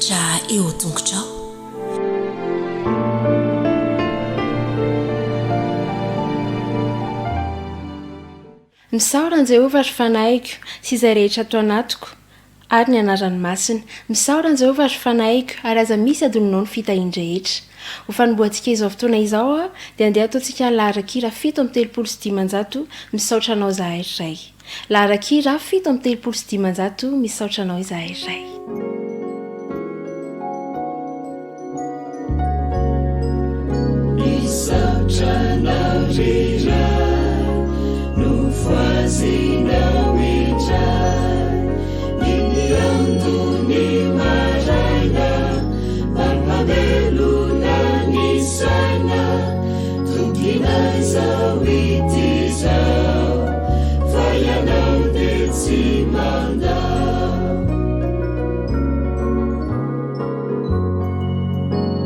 hevitra eo tongotrao. Misaoran Jehovah ary fanaiko sy izay rehetra atao anatiko ary ny anarany masina. Misaoran Jehovah ary fanaiko ary aza misy adononao ny fitahian-drehetra. Ho fanomboantsika izao fotoana izao dia andeha ataontsika ny laharan-kira 7:300 misaotra anao izahay iray. Laharan-kira 7:300 misaotra anao izahay iray. Misaotra anao iray no voazinao indray, ny andony maraina mampabelona ny saina, tokina izao ity izao fa ianao dia tsy mandao.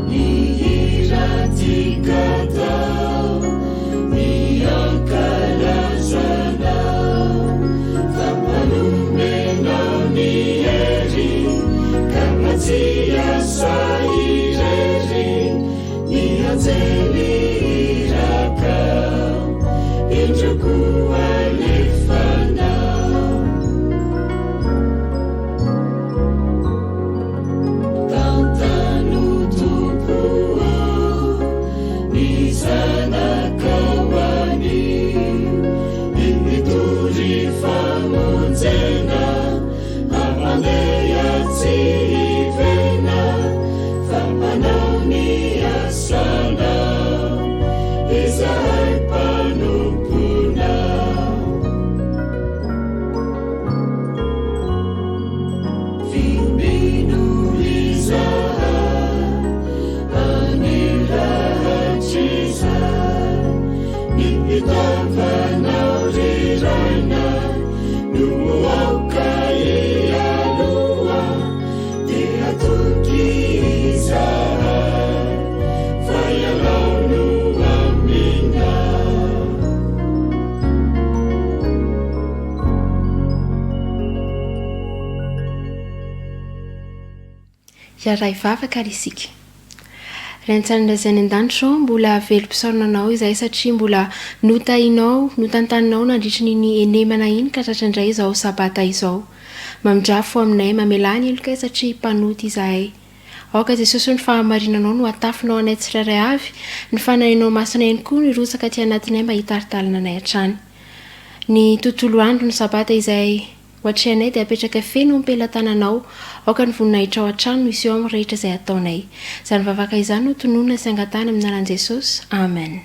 Ny hira tikatao miankalazanao, fa manomenao ny hery ka tsy asa irery, ny anjely irakao indroko alefanao. Tantano tompo ny zanakao any, mitory famonjena amandeha tsy hivena, fa manao ny asanao izahay mpanomponao. Fimbino izahay anirahitrizay, nitavanao riraina no aoka ialoha, dia toky izahay fa ianao no aminao. Iaraha ivavaka ary isika. Rentsana izay an-danitro mbola velom-pisaorana anao izahay satria mbola notahinao, notantaninao nandritra ny enemana iny ka tratran'indray izao sabata izao. Mamindrafo aminay mamelany elokay satria mpanoty izahay. Aoka Jesosy ny fahamarinanao no atafinao anay tsirairay avy, ny fanahinao masina ihany koa ny rosaka ty anatinay mba hitaritalana anay hatrany. Ny tontolo andro ny sabata izay ohatranay dia apetraka feno ampelantananao, aoka ny voninahitra ao an-trano misy eo amin'ny rehetra izay ataonay. Izany vavaka izany no tonoina sy angatana amin'ny anaran'i Jesosy. Amen.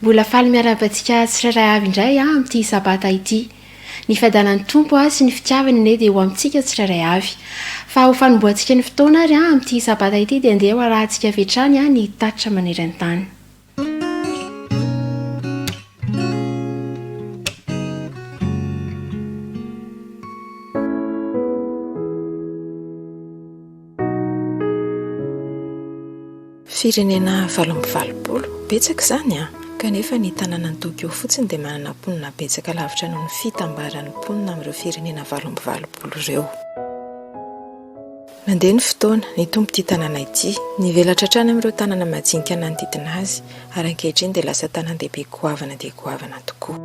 Mbola faly miara-bantsika tsirairay avy indray amin'ity sabata ity. Ny fiadanan'ny tompo sy ny fitiavany ane dia ho amintsika tsirairay avy. Fa ho fanomboantsika ny fotoana ary amin'ity sabata ity dia andeha ho arahantsika vetrany ny tatitra maneran-tany. Firenena 20 betsaka izany kanefa ny tanàna ny Tokyo fotsiny dia manana mponina betsaka lavitra noho ny fitambaran'ny mponina amin'ireo firenena 20 ireo. Nandeha ny fotoana ny tompo ity tanàna ity, nivelatra hatrany amin'ireo tanàna majinika manodidina azy, ary ankehitriny dia lasa tanàn-dehibe goavana dia goavana tokoa.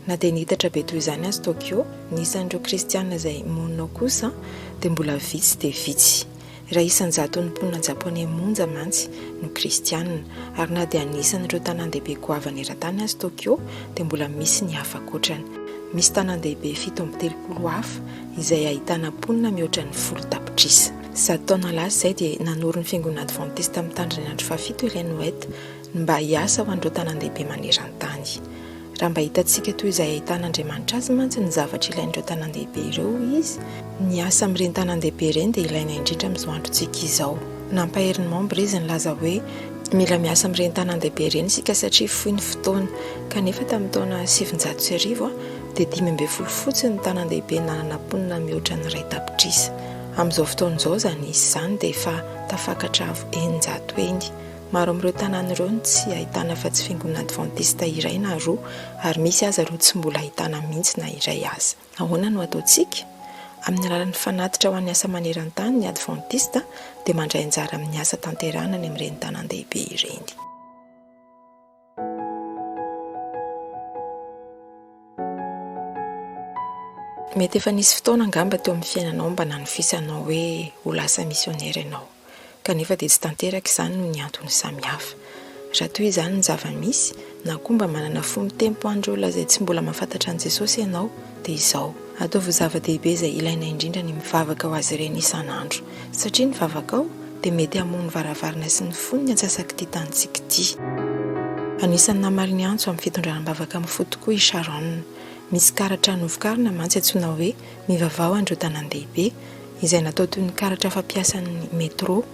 Na dia nihitatra be toy izany azy Tokyo, nisan'ireo kristianina izay monina kosa dia mbola vitsy dia vitsy. Raha isan-jato ny mponina japoney monja mantsy no kristianina, ary na dia anisan'ireo tanàn-dehibe goavana eran-tany azy Tokyo dia mbola misy ny hafa kotrany. Misy tanàn-dehibe 7 hafa izay ahitana mponina mihoatra ny 10 tapitrisa. 100 taona lasa izay dia nanory ny fiangonana adventista amin'ny tandriny andro 7 ilay Noeta mba hiasa ho an'ireo tanàn-dehibe maneran-tany. Raha mba hitantsika toy izay ahitana Andriamanitra azy mantsy ny zavatra ilain'ireo tanàn-dehibe ireo izy, ny asa amin'ireny tanàn-dehibe ireny dia ilaina indrindra amin'izao androntsika izao. Nampaherin'ny membre izy nilaza hoe mila miasa amin'ireny tanàn-dehibe ireny isika satria fohy ny fotoana, kanefa tamin'ny taona 700 dia 12 fotsiny ny tanàn-dehibe nanana mponina mihoatra ny 2 tapitrisa. Amin'izao fotoana izao izany izy izany dia efa tafakatra 900 eny. Maro amin'ireo tanàna ireo no tsy ahitana fa tsy fiangonana adventista iray na roa, ary misy aza ireo tsy mbola ahitana mihitsy na iray aza. Ahoana no ataontsika? Amin'ny alalan'ny fanatitra ho an'ny asa maneran-tany ny adventista dia mandray anjara amin'ny asa tanterahana ny amin'ireny tanan-dehibe ireny. Mety efa nisy fotoana angamba teo amin'ny fiainanao mba nanofisanao hoe ho lasa misionera ianao, kanefa dia tsy tanteraka izany no ny antony samihafa. Raha toy izany ny zava-misy na koa mba manana fo mitempo andro olona izay tsy mbola mahafantatra an'i Jesosy ianao, dia izao: ataovy zava-dehibe izay ilaina indrindra ny mivavaka ho azy ireny isan'andro, satria ny vavaka ao dia mety hamono varavarana sy ny fonony antsasaka ity tanitsika ity. Anisan'ny namaly ny antso amin'ny fitondranam-bavaka amin'ny fo tokoa i Sharon. Misy karatra novokarina mantsy antsoina hoe mivavao andreo tanan-dehibe, izay natao toy ny karatra fampiasan'ny metro,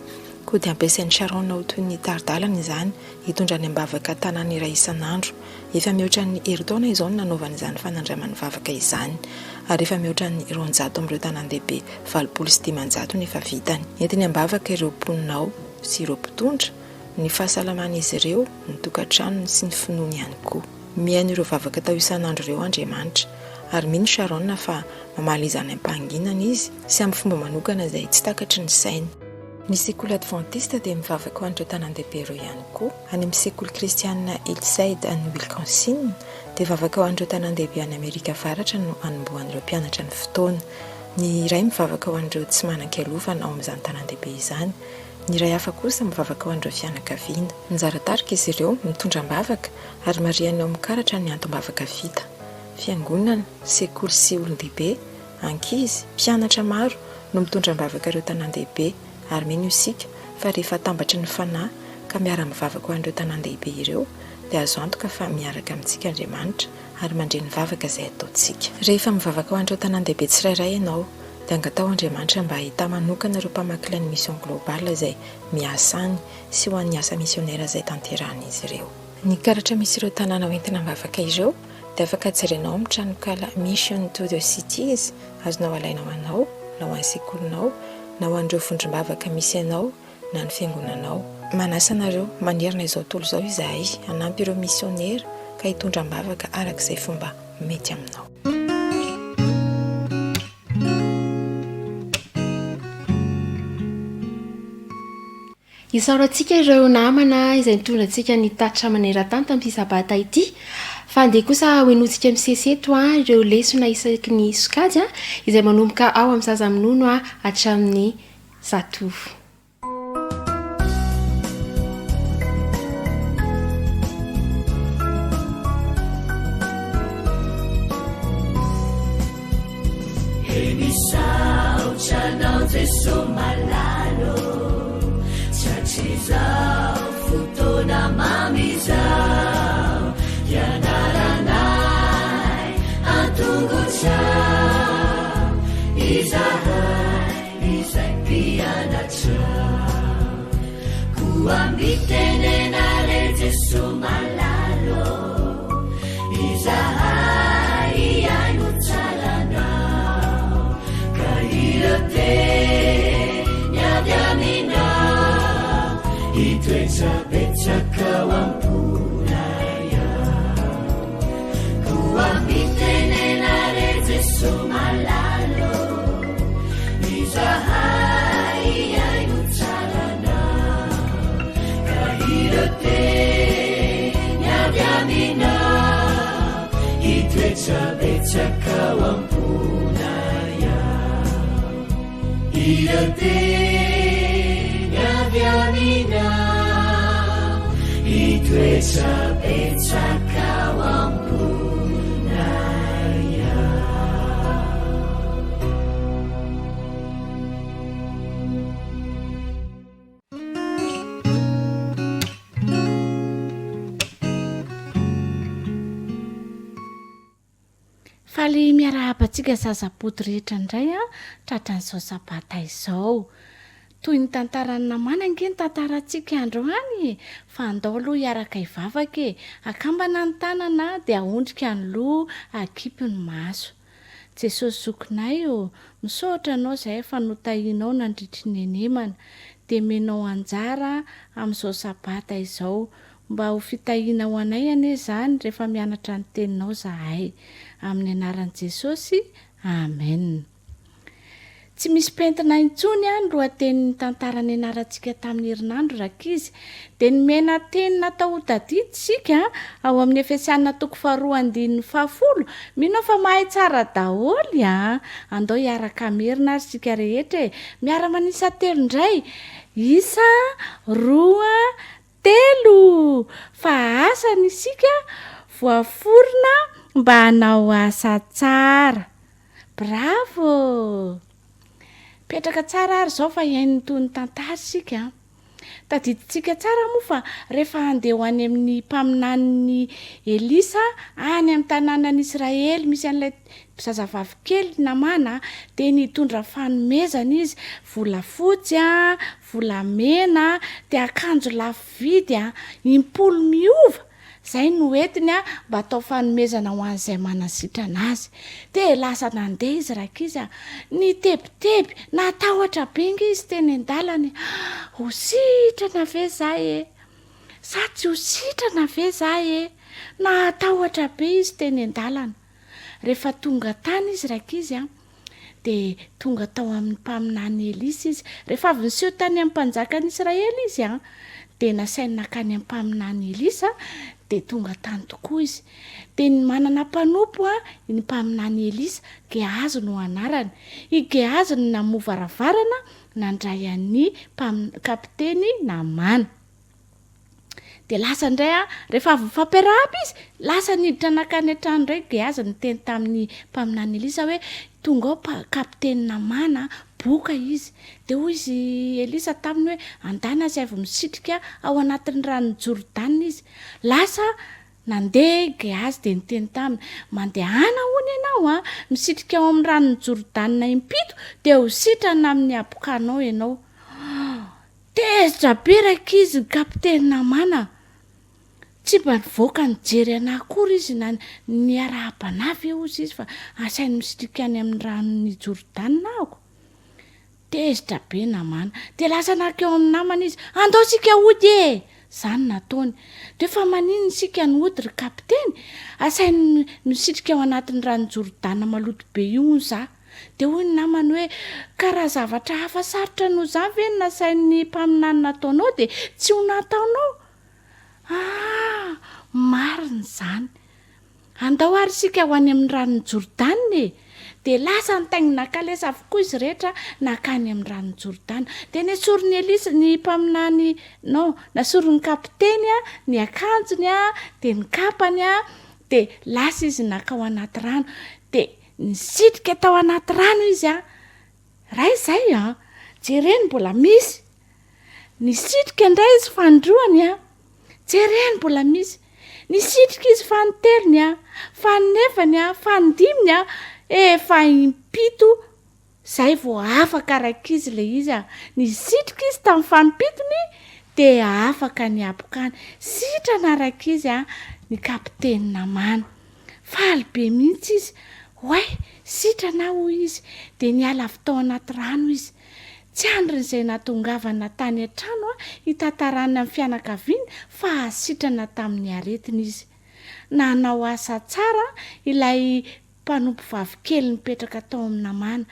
koa dia ampiasain'ny Sharon ho toy ny taridalana izany hitondra ny ambavaka tanàna iray isan'andro. Efa mihoatra ny herintaona izao no nanaovana izany fanandramany vavaka izany, ary efa mihoatra ny 200 amin'ireo tanan-dehibe 700 ny efa vitany. Entiny ambavaka ireo mponinao sy ireo mpitondra, ny fahasalaman'izy ireo, ny tokantranony sy ny finoany ihany koa. Mihaino ireo vavaka tao isan'andro ireo Andriamanitra, ary mino Sharon fa mamaly izany am-pahanginana izy sy amin'ny fomba manokana izay tsy takatry ny sainy. Ny sekoly adventista dia mivavaka ho an'ireo tanan-dehibe ireo ihany koa. Any amin'ny sekoly kristianina Hillside any Wisconsin dia vavaka ho an'ireo tanan-dehibe any Amerika Avaratra no anombohan'ireo mpianatra ny fotoana. Ny iray mivavaka ho an'ireo tsy manan-kialovana ao amin'izany tanan-dehibe izany, ny iray hafa kosa mivavaka ho an'ireo fianakaviana. Mizara tarika izy ireo mitondra mbavaka ary mariany ao amin'ny karatra ny antom-bavaka vita. Fiangonana, sekoly sy olon-dehibe, ankizy, mpianatra maro no mitondra mbavaka ireo tanan-dehibe, ary mino isika fa rehefa tambatry ny fanahy ka miara-mivavaka ho an'ireo tanan-dehibe ireo dia azo antoka fa miaraka amintsika Andriamanitra ary mandre ny vavaka izay ataontsika. Rehefa mivavaka ho an'ireo tanan-dehibe tsirairay ianao dia angatao Andriamanitra mba ahita manokana ireo mpamakila ny mission globale izay miasa any sy ho an'ny asa misionera izay tanterahan'izy ireo. Ny karatra misy ireo tanàna hoentina mivavaka ireo dia afaka jerenao amin'ny tranokala Mission to the Cities, azonao alainao anao na ho an'ny sekolinao na ho an'ireo vondrom-bavaka misy ianao na ny fiangonanao. Manasa anareo manerina izao tontolo izao izahay hanampy ireo misionera ka hitondra mbavaka arak'izay fomba mety aminao. Isaorantsika ireo namana izay nitondra antsika ny tatra maneran-tany tamin'ity sabata ity. Fa andeha kosa hoenotsika miseseto ireo lesona isaky ny sokajy izay manomboka ao amin'ny zaza minono hatramin'ny zatovo. Enisauchanao Jesu malalo chachizao futona mamizao yanaranai antunguchao izai pianachao kuambitenenale Jesu malalo izai ainuchalanao kairote nyadiamina itwecabecaka wampunaya kuambitenenale Jesu malalo izahai ainuchalanao kairote nyadiamina itwecabecaka wampunaya irote nyadiamina itwecabecaka wampunaya. Faly miarahabantsika zazapoty rehetra indray tratran'izao sabata izao. Toy ny tantarany namana angeny tantarantsika androany, fa andao aloha hiaraka hivavaka akambana ny tanana dia ahondrika ny loha akipy ny maso. Jesosy zokinay misaotra anao izay fa notahinao nandritry ny enemana menao anjara amin'izao sabata izao mba ho fitahiana ho anay anie zany rehefa mianatra ny teninao zahay. Amin'ny anaran'i Jesosy, amen. Tsy misy pentina intsony ny lohatenin'ny tantara nianarantsika tamin'ny herinandro rakizy, dia nomena teny natao tadidi sika ao amin'ny Efesianina 2:10. Mino fa mahay tsara daholo andao hiaraka mirina ary sika rehetra miara-manisa telo indray, isa 2, 3 fa asa ny sika voaforona mba hanao asa tsara. Bravo! Petraka tsara ary zao fa iain'ny toy ny tantara sika. Tadiditsika tsara moa fa rehefa handeha ho any amin'ny mpaminan'ny Elisa any amin'ny tanànan'i Israely misy an'ilay zazavavy kely namana, dia nitondra fanomezana izy, volafotsy volamena, dia akanjo lafo vidy 10 miova. Zay no entiny mba atao fanomezana ho an'izay manasitrana azy. Dia lasa nandeha izy rakizy nitebiteby, natahotra be izy teny an-dalana. Ho sitrana ve zahay sa tsy ho sitrana ve zahay natahotra be izy teny an-dalana. Rehefa tonga tany izy rakizy dia tonga tao amin'ny mpaminany Elisa izy. Rehefa avy niseho tany amin'ny mpanjakan'i Israely izy dia nasainy nakany amin'ny mpaminany Elisa, dia tonga tany tokoa izy. Dia ny manana mpanompo ny mpaminany Elisa, Gehazi no anarany. I Gehazi no namoa varavarana nandray an'ny kapiteny Namana. Dia lasa indray rehefa avy fampiarahaba izy, lasa niditra nakany an-trano indray Gehazi niteny tamin'ny mpaminany Elisa hoe tonga ao kapiteny Namana, boka izy. Dia hoy izy Elisa taminy hoe andana azy avy misitrika ao anatin'ny ranon'ny Jordana izy. Lasa nandeha Gehazi dia niteny taminy, mandehana hono ianao misitrika ao amin'ny ranon'ny Jordana impito dia ho sitrana amin'ny abokanao ianao. Tezitra be rakizy kapiteny Namana. Tsy mba nivoaka nijery anakory izy na niara-banavy ozy izy fa asainy misitrika any amin'ny ranon'ny Jordana ako. Tezitra be Namana. Dia lasa nakeo amin'ny namana izy, andao sika hody zany nataony. Dia fa manino sika ny hody ry kapiteny, asainy misitrika ao anatin'ny ranon'ny Jordana maloto be io za. Dia hoy ny namany hoe karaha zavatra hafa sarotra no za ve ny nasain'ny mpaminany nataonao dia tsy ho nataonao. Marina zany. Andao ary sika ho any amin'ny ranon'ny Jordana. Dia lasa nitaingina nakalesa avokoa izy rehetra nakany amin'ny ranon'ny Jordana. Dia nesoriny Elisa ny mpaminany nasoriny kapiteny ny akanjony dia ny kapany dia lasa izy nakao anaty rano. Dia nisitrika tao anaty rano izy ray zay jereny mbola misy. Nisitrika indray izy fandroany jereny mbola misy. Nisitrika izy fantelony fanefany fandiminy efa impito. Zay vao afaka rakizy le izy nisitrika izy tamin'ny fanimpitony dia afaka ny abokany. Sitrana rakizy ny kapiteny Namana. Faly be mihitsy izy. Hoay, sitrana hoy izy. Dia niala avy tao anaty rano izy. Tsy andrin'izay natongavana tany an-trano hitantarana amin'ny fianakaviany fa sitrana tamin'ny aretiny izy. Nanao asa tsara ilay mpanompo vavikely nipetraka tao amin'ny Namana.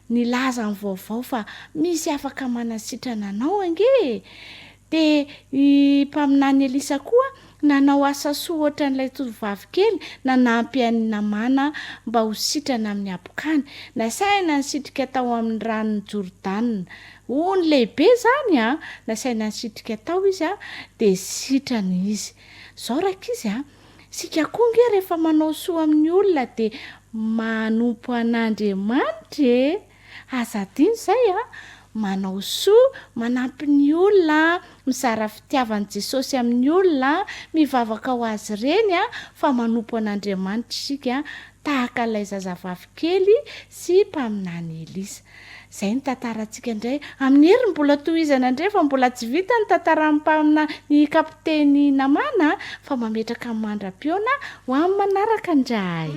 Nilaza ny vaovao fa misy afaka manasitrana anao ange. Dia i mpaminany Elisa koa nanao asa soa ohatran'ilay tovovavy kely nanampy an'ny Namana mba ho sitrana amin'ny abokany. Nasaina nisitrika tao amin'ny ranon'ny Jordana. Ony lehibe zany nasaina nisitrika tao izy dia sitrana izy. Zao rakizy sika koa nge rehefa manao soa amin'ny olona dia manompo an'Andriamanitra. Azadiny zay manao soa, manampy ny olona, mizara fitiavan'i Jesosy amin'ny olona, mivavaka ho azy ireny fa manompo an'Andriamanitra sika tahaka ilay zazavavy kely sy mpaminany Elisa. Zay ny tantarantsika indray. Amin'ny heriny mbola tohizana indray fa mbola tsy vita ny tantara ny kapiteny Namana fa mametraka amin'ny mandram-piona ho amin'ny manaraka indray.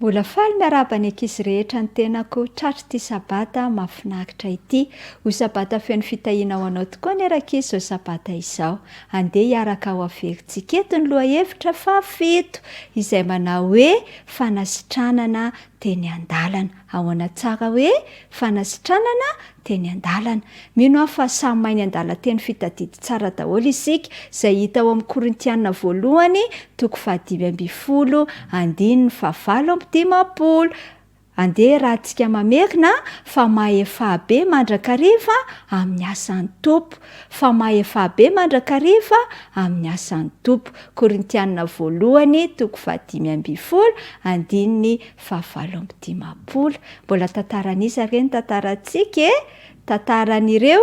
Mbola faly miarabany ankizy rehetra ny tenako tratry ty sabata mahafinaritra ity. Ho sabata feno fitahiana ho anao tokoa ny arakizy zao sabata izao. Andeha hiaraka ho averintsika eto ny lohahevitra fa 7 izay manao hoe fanasitranana teny an-dalana. Ahoana tsara hoe fanasitranana teny an-dalana. Mino aho fa samy mahay ny an-dala teny fitadidy tsara daholo isika, izay hita ao amin'ny Korintianina voalohany 5:20. Andeha rahantsika mamerina fa mahefabe mandrakariva amin'ny asan'ny tompo. Fa mahefabe mandrakariva amin'ny asan'ny tompo. Korintianina voalohany 5:20. Mbola tantaran'iza reny tantarantsika tantaran'ireo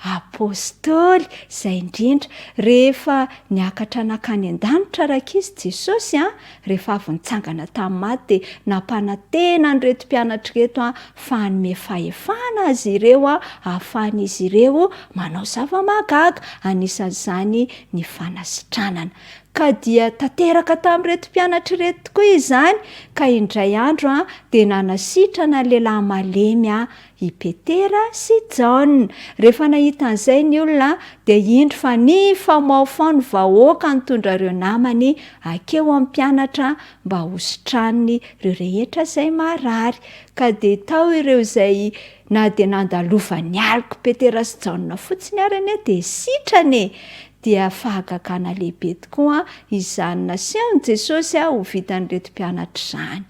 apôstôly izay indrindra rehefa niakatra nakany an-danitra rakizy Jesosy rehefa avy nitsangana tamin'ny maty dia nampanantena an'ireto mpianatra reto fa hanome fahefana azy ireo ahafahan'izy ireo manao zava-mahagaga, anisan'izany ny fanasitranana. Ka dia tanteraka tamin'ireto mpianatra ireto tokoa izany, ka indray andro dia nanasitrana lehilahy malemy i Petera sy Jaona. Rehefa nahita an'izay ny olona dia indro fa ny famaofao ny vahoaka nitondra ireo namany akeo amin'ny mpianatra mba hositraniny ireo rehetra izay marary. Ka dia tao ireo izay na dia nandalova ny aliko Petera sy Jaona fotsiny arany dia sitrany. Dia fahagagana lehibe tokoa izany nasehony Jesosy ho vitan'ireto mpianatra izany.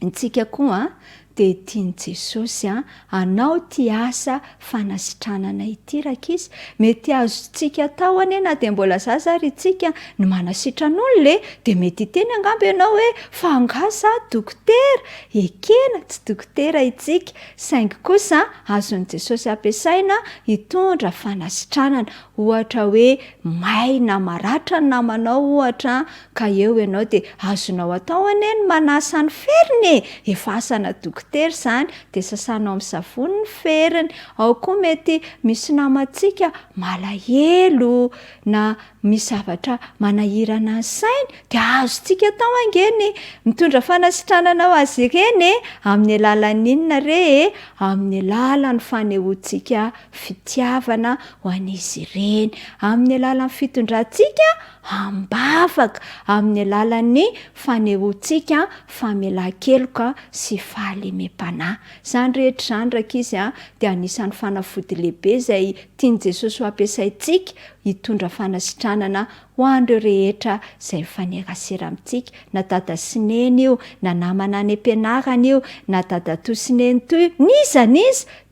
Intsika koa dia tiany Jesosy hanao ty asa fanasitranana ity rakizy. Mety azontsika atao ane na dia mbola zaza ary itsika ny manasitran'olona dia mety hiteny angamba ianao hoe fa angasa dokotera, ekena tsy dokotera itsika, saingy kosa azon'i Jesosy ampiasaina hitondra fanasitranana. Ohatra hoe maina maratra ny namanao ohatra, ka eo ianao dia azonao atao ane ny manasa ny feriny, efa asana dokotera izany dia sasanao amin'ny savony ny feriny. Ao koa mety misy namantsika malahelo na misy zavatra manahirana ny sainy dia azontsika atao angeny mitondra fanasitranana ho azy ireny amin'ny alalan'inona re amin'ny alalan'ny fanehoantsika fitiavana ho an'izy ireny, amin'ny alalan'ny fitondrantsika ambavaka, amin'ny alalan'ny fanehoantsika famelan-keloka sy fahalemem-panahy. Izany rehetra izany rakizy dia anisan'ny fanafody lehibe izay tiany Jesosy ho ampiasaintsika hitondra fanasitranana ho an'ireo rehetra izay mifanerasera amintsika, na dada sy neny io, na namana any am-pianarana io, na dada toy sy neny toy, niza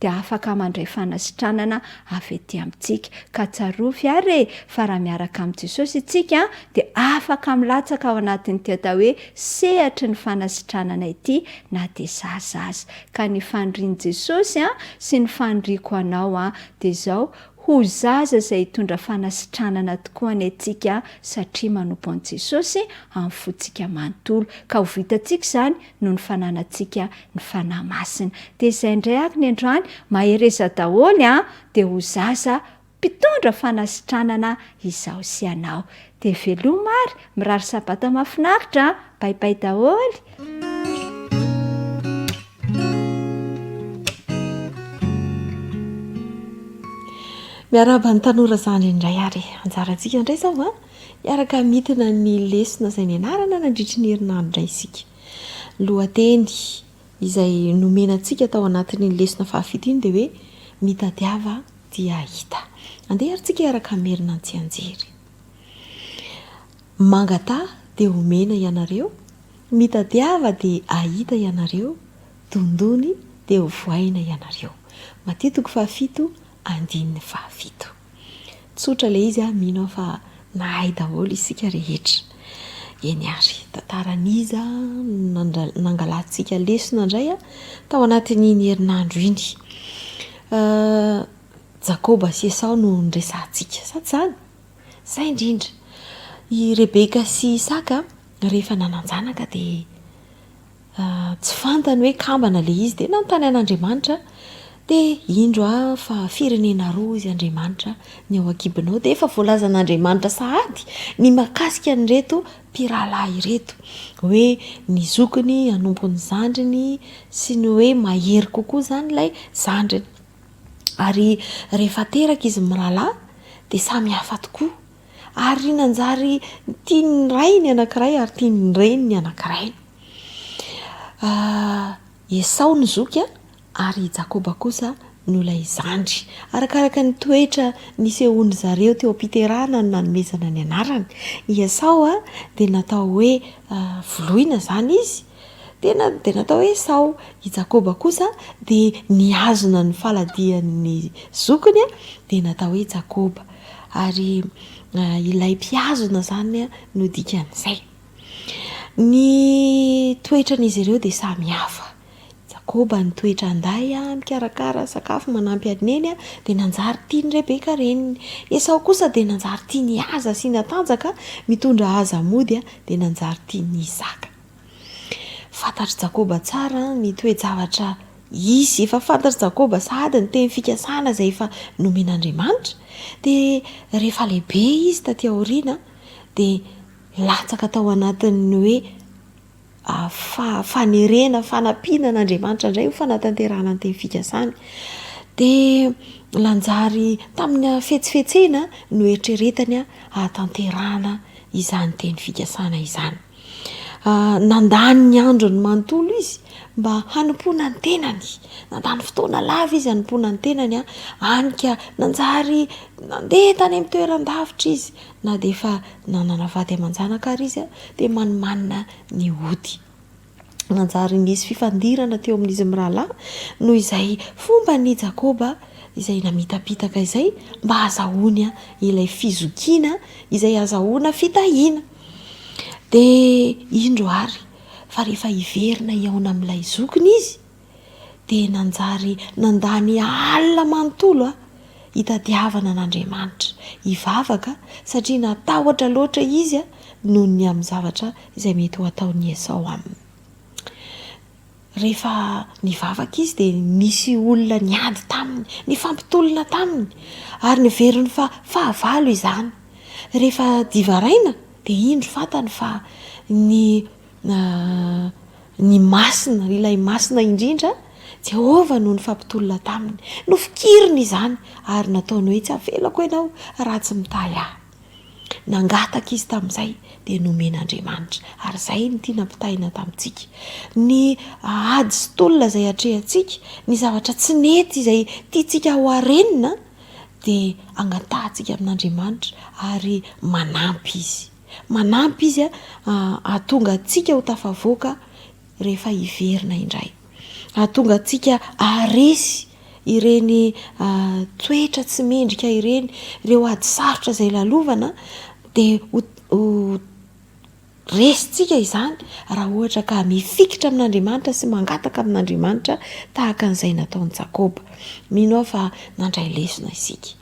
dia afaka mandray fanasitranana avy ety amintsika. Ka tsarovy ary fa raha miaraka amin'ny Jesosy itsika dia afaka milatsaka ao anatin'ity atao hoe sehatry ny fanasitranana ity na dia zaza aza. Ka ny fandrian'i Jesosy sy ny fandriako anao dia izao ho zaza izay hitondra fanasitranana tokoa ny antsika satria manompo an'i Jesosy amin'ny fontsika manontolo. Ka ho vitantsika izany no ny fananantsika ny fanahy masina. Dia izay indray ary ny androany mahereza daholo dia ho zaza mpitondra fanasitranana izao sy anao. Dia veloma ary mirary sabata mahafinaritra. Baibai daholo. Miaraba ny tanora izany indray ary anjarantsika indray izao miaraka mitina ny lesona izay nianarana nandritry ny herinandro indray isika. Lohateny izay nomenantsika tao anatin'ny lesona fahafito iny dia hoe mitadiava dia hita. Andeha aritsika iaraka merina antsianjery. Mangata dia omena ianareo, mitadiava dia ahita ianareo, dondony dia hovoaina ianareo. Matitiko fahafito 5. Tsotra ilay izy mino fa nahay daholo isika rehetra. Eny ary tantaran'iza nangalantsika lesona indray tao anatin'iny herinandro iny. Jakoba sy Esau no niresantsika, sa tsy izany? Izay indrindra. I Rebeka sy Isaka rehefa nananjanaka dia tsy fantany hoe kambana ilay izy dia nanontany an'Andriamanitra dia indro fa firenena roa izy Andriamanitra ny ao akibinao dia efa voalazan'Andriamanitra sahady ny makasika nyreto mpirahalahy ireto hoe ny zokiny hanompo ny zandriny sy ny hoe mahery kokoa zany ilay zandriny. Ary rehefa teraka izy mirahalahy dia samy hafa tokoa ary nanjary tiany ray ny anankiray ary tiany reny ny anankiray. Esau ny zoky ary Jakoba kosa no ilay zandry. Arakaraka ny toetra nisehony zareo teo am-piterahana no nanomezana ny anarany. Esau dia natao hoe voloina zany izy dia natao hoe Esau. I Jakoba kosa dia niazona ny faladian'ny zokiny dia natao hoe Jakoba. Ary ilay mpiazona zany no dikan'izay. Ny toetran'izy ireo dia samy hafa. Jakoba ny toetra anday mikarakara sakafo manampy aneny dia nanjary tiany Rebeka reniny. Esau kosa dia nanjary tiany aza sy natanjaka mitondra aza mody dia nanjary tiany Isaka. Fantatry Jakoba tsara ny toe-javatra izy efa fantatry Jakoba sahady ny teny fikasana izay efa nomen'Andriamanitra dia rehefa lehibe izy taty aoriana dia latsaka tao anatin'ny hoe fanerena fanampianan'Andriamanitra indray ho fanatanterahana ny teny fikasana dia lanjary tamin'ny fetsifetsena no eritreretany hatanterahana izany teny fikasana izany. Nandany ny androny manontolo izy mba hanompoana ny tenany, nandany fotoana lava izy hanompoana ny tenany anika nanjary nandeha tany amin'ny toeran-davitra izy na dia efa nanana vady aman-janaka ary izy dia manimanina ny ody. Nanjary nisy fifandirana teo amin'izy mirahalahy noho izay fomba ny Jakoba izay namitapitaka izay mba azahoany ilay fizokiana izay azahoana fitahiana. Dia indro ary fa rehefa hiverina iaona amin'ilay zokiny izy dia nanjary nandany alina manontolo hitadiavana an'Andriamanitra hivavaka satria natahotra loatra izy noho ny amin'ny zavatra izay mety ho ataon'ny Esau aminy. Rehefa nivavaka izy dia nisy olona niady taminy, nifampitolona taminy ary niveriny fa fahavalo izany. Rehefa divaraina dia indro fantany fa ny masina, ilay masina indrindra Jehova no nifampitolona taminy, nofikiriny izany ary nataony hoe tsy avelako ianao raha tsy mitahy ahy. Nangataka izy tamin'izay dia nomen'Andriamanitra ary izay ny tiana mpitahina tamintsika. Ny ady sy tolona izay atrehantsika, ny zavatra tsy nety izay tiantsika ho harenina dia angatantsika amin'Andriamanitra ary manampy izy. Manampy izy ahatonga antsika ho tafavoaka rehefa hiverina indray. Ahatonga antsika aharesy ireny toetra tsy mendrika ireny, ireo ady sarotra izay lalovana dia ho resitsika izany raha ohatra ka mifikitra amin'Andriamanitra sy mangataka amin'Andriamanitra tahaka an'izay nataon'i Jakoba. Mino aho fa nandray lesona isika.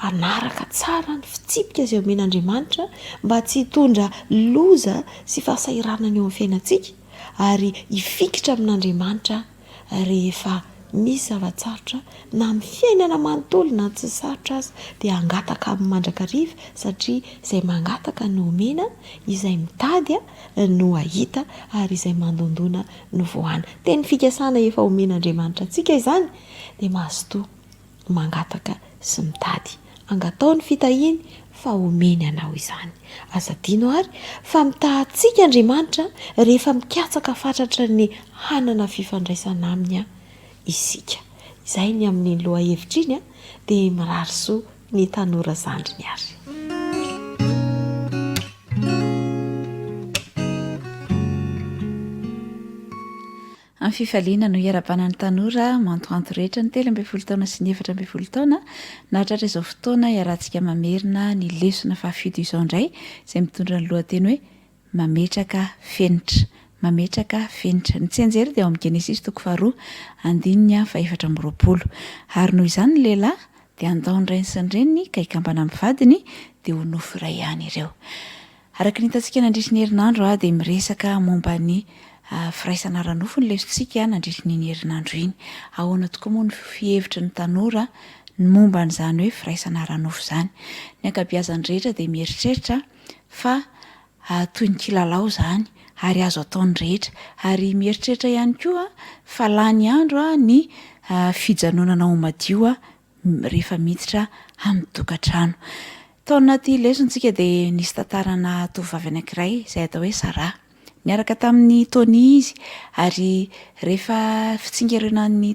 Anaraka tsara ny fitsipika izay omen'Andriamanitra mba tsy hitondra loza sy fahasahiranana eo amin'ny fiainantsika ary hifikitra amin'Andriamanitra rehefa misy zavatsarotra na amin'ny fiainana manontolo na tsy sarotra azy dia angataka amin'ny mandrakariva satria izay mangataka no omena, izay mitady no ahita ary izay mandondona no vohana. Teny fikasana efa omen'Andriamanitra antsika izany dia mahazotoa mangataka sy mitady. Angatao ny fitahiany fa omeny anao izany. Aza dino ary fa mitahantsika Andriamanitra rehefa mikatsaka fatratra ny hanana fifandraisana aminy isika. Izay ny amin'ny loha hevitra iny dia mirary soa ny tanora zandriny ary. Amin'ny fifaliana no hiara-banan'ny tanora mantoanto rehetra ny 13 taona sy ny 14 taona na hatratra izao fotoana hiarantsika mamerina ny lesona fahafido izao indray izay mitondra ny lohateny hoe mametraka fenitra. Mametraka fenitra. Ny tsenjery dia ao amin'ny Genesis 2:2 ary noho izany ny lehilahy dia andao ny rainy sy ny reniny ka hikambana amin'ny vadiny dia ho nofy iray ihany ireo. Araka ny hitantsika nandritry ny herinandro dia miresaka momba ny firaisana ranofo ny lesontsika nandritry nyny herinandro iny. Ahoana tokoa moa ny fihevitry ny tanora ny momba n'izany hoe firaisana ranofo zany. Ny ankabiazany rehetra dia mieritreritra fa toy ny kilalao zany ary azo ataony rehetra, ary mieritreritra ihany koa fa lany andro ny fijanonana ao madio rehefa miditra amin'ny tokantrano. Tao anaty lesontsika dia nisy tantarana tovovavy anankiray izay atao hoe Sara. Niaraka tamin'ny taony izy ary rehefa fitsingerenan'ny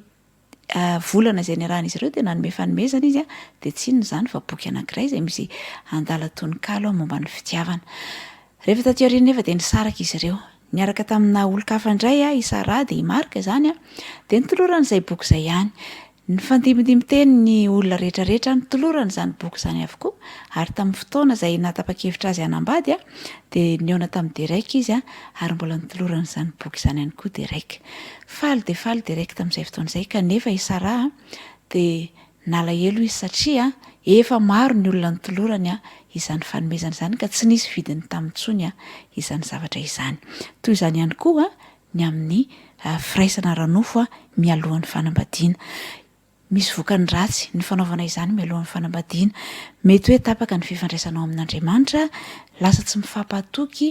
volana izay niarahan'izy ireo dia nanome fanomezana izy dia tsy inona izany fa boky anankiray izay misy andala-tononkalo momba ny fitiavana. Rehefa taty aoriana nefa dia nisaraka izy ireo niaraka tamina olon-kafa indray i Sara dia himarika zany dia nitoloran'izay boky izay ihany. Ny fandimidimy teny ny olona rehetrarehetra nitolorana izany boky izany avokoa, ary tamin'ny fotoana izay natapa-kevitra azy hanambady dia niona tamin'ny diraiky izy ary mbola nitolorana izany boky izany ihany koa diraiky. Faly diraiky tamin'izay fotoana izay, kanefa i Sara dia nalahelo izy satria efa maro ny olona nitolorany izany fanomezana izany ka tsy nisy vidiny tamin'ntsony izany zavatra izany. Toy izany ihany koa ny amin'ny firaisana ranofo mialohan'ny fanambadiana. Misy vokany ratsy ny fanaovana izany mialohan'ny fanambadiana. Mety hoe tapaka ny fifandraisanao amin'Andriamanitra, lasa tsy mifampahatoky,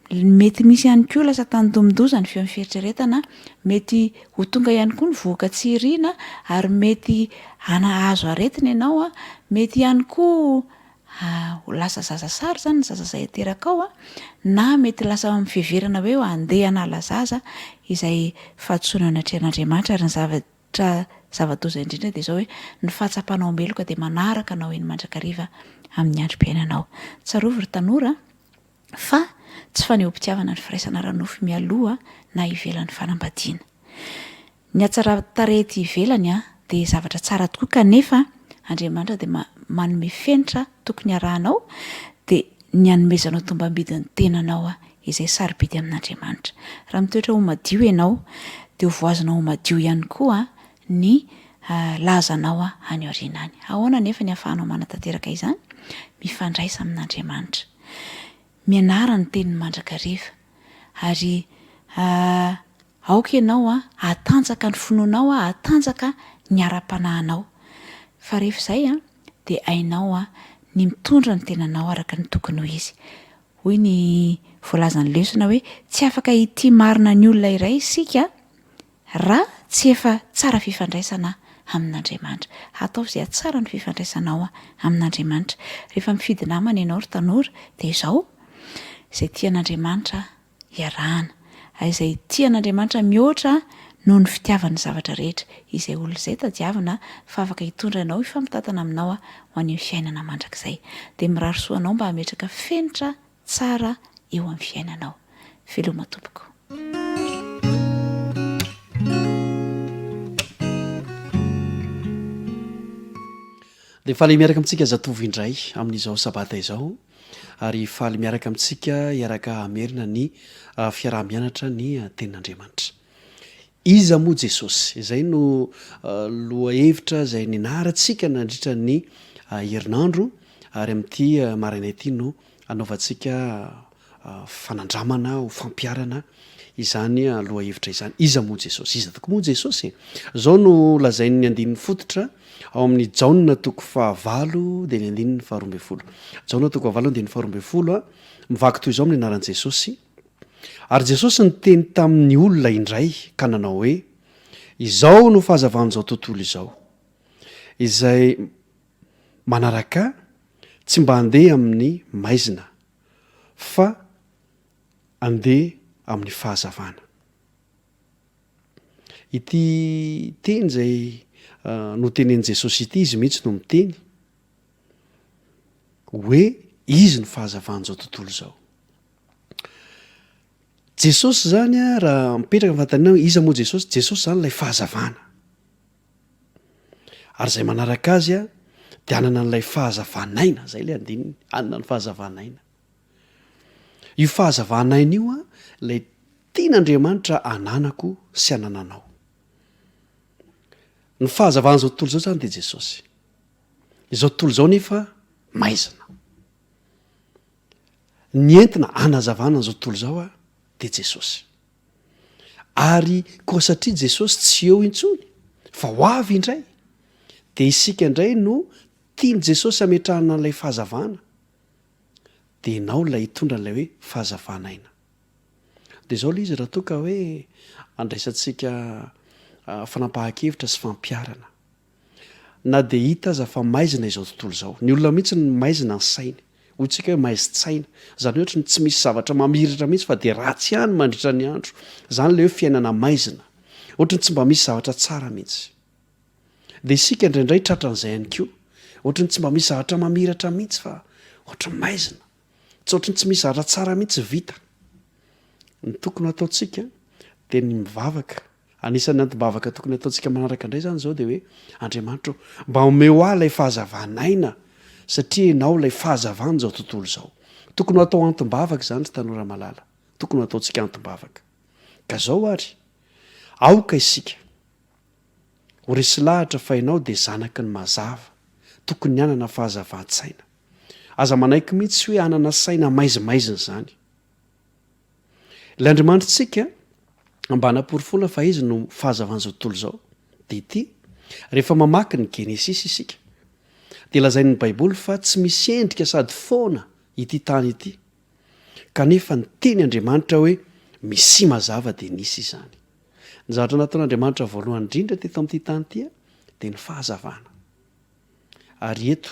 mety misy ihany koa lasa tandomindozany feo amin'ny fieritreretana, mety ho tonga ihany koa ny vohoka tsy iriana ary mety hazo aretina ianao, mety ihany koa lasa zaza sary zany ny zaza izay ateraka ao, na mety lasa amin'ny fiheverana hoe andeha hanala zaza izay fahantsoana anatrehan'Andriamanitra. Ary ny zava-doza indrindra dia izao hoe ny fahatsapanao meloka dia manaraka anao eny mandrakariva amin'ny androm-piainanao. Tsarovy ry tanora fa tsy faneho-pitiavana ny firaisana ranofo mialoha na ivelan'ny fanambadiana. Ny hatsaran-tarety ivelany dia zavatra tsara tokoa, kanefa Andriamanitra dia manome fenitra tokony arahanao dia ny hanomezanao tombam-bidiny tenanao izay sarobidy amin'Andriamanitra. Raha mitoetra ho madio ianao dia ho voazonao ho madio ihany koa ny lazanao any aoriana any. Ahoana nefa ny hahafahanao manatanteraka izany? Mifandraisa amin'Andriamanitra, mianara ny tenin'ny mandrakariva, ary aoka ianao hatanjaka ny finoanao, hatanjaka ny ara-panahinao. Fa rehefa izay dia hainao ny mitondra ny tenanao araka ny tokony ho izy. Hoy ny voalazan'ny lesona hoe tsy afaka ity marina ny olona iray isika raha tsy efa tsara fifandraisana amin'Andriamanitra. Atao izay tsara ny fifandraisanao amin'Andriamanitra. Rehefa mifidy namana ianao ry tanora dia izao, izay tian'Andriamanitra iarahana, izay tian'Andriamanitra mihoatra noho ny fitiavany zavatra rehetra. Izay olona izay tadiavina fa afaka hitondra ianao ifampitatana aminao ho any amin'ny fiainana mandrakizay. Dia mirary soanao mba hametraka fenitra tsara eo amin'ny fiainanao. Veloma tompoko. Dia faly miaraka amintsika zatovo indray amin'izao sabata izao, ary faly miaraka amintsika iaraka amerina ny fiarah-mianatra ny tenin'Andriamanitra. Iza moa Jesosy? Izay no loha hevitra izay ninarantsika nandritra ny herinandro, ary amin'ity maraina ity no anaovantsika fanandramana ho fampiarana izany loha hevitra izany. Iza moa Jesosy? Iza tokoa moa Jesosy? Zao no lazain'ny andininy fototra ao amin'ny jaona toko 9 dia ny andininy 12. Jaona toko 9 dia ny 12 mivaky toy izao amin'ny anaran'i Jesosy. Ary Jesosy niteny tamin'ny olona indray ka nanao hoe, izao no fahazavan'izao tontolo izao, izay manaraka tsy mba handeha amin'ny maizina fa andeha amin'ny fahazavana. Ity teny izay no tenen'i Jesosy ity, izy mihitsy no miteny hoe izy ny fahazavan'izao tontolo izao. Jesosy zany raha mipetraka nyfantanina iza moa Jesosy? Jesosy zany ilay fahazavana, ary izay manaraka azy dia anana n'ilay fahazavanaina. Zay ilay andininy, anana ny fahazavanaina. Io fahazavanaina io ilay tian'Andriamanitra ananako sy anananao. Ny fahazavan'izao tontolo izao zany dia Jesosy. Izao tontolo izao nefa maizina. Ny entina anazavana an'izao tontolo izao dia Jesosy. ary koa satria jesosy tsy eo intsony fa ho avy indray dia isika indray no tiany jesosy ametrahana n'ilay fahazavana dia ianao ilay hitondra n'ilay hoe fahazavana aina dia zao lay izy raha toa ka hoe andraisantsika fanampahan-kevitra sy fampiarana na dia hita aza fa maizina izao tontolo izao ny olona mihitsy ny maizina ny sainy hoytsika hoe maizi-tsaina zany ohatra ny tsy misy zavatra mamiratra mihitsy fa dia ratsy ihany mandritra ny andro zany le hoe fiainana maizina ohatra ny tsy mba misy zavatra tsara mihitsy dia isika indraindray tratran'izay ihany koa ohatra ny tsy mba misy zavatra mamiratra mihitsy fa ohatra maizina tsy ohatra ny tsy misy zavatra tsara mihitsy vita ny tokony ataontsika dia ny mivavaka anisan'ny antim-bavaka tokony ataontsika manaraka indray zany zao dia hoe andriamanitra mba omeo ahy ilay fahazavanaina satria ianao ilay fahazavana zao tontolo izao tokony atao antom-bavaka zany ry tanora malala tokony ataontsika antom-bavaka ka zao ary aoka isika ho resy lahatra fa ianao dia zanaky ny mazava tokony anana fahazavan-tsaina aza manaiky mihitsy hoe anana saina maizimaizina zany ilay andriamanitrantsika mba naporifola fa izy no fahazavan'izao tontolo izao dia ity rehefa mamaky ny genesisy isika dia lazain'ny baiboly fa tsy misy endrika sady foana ity tany ity kanefa ny teny andriamanitra hoe misy mazava dia nisy izany ny zavatra nataon'andriamanitra voalohany indrindra teto amin'ity tany tya dia ny fahazavana ary eto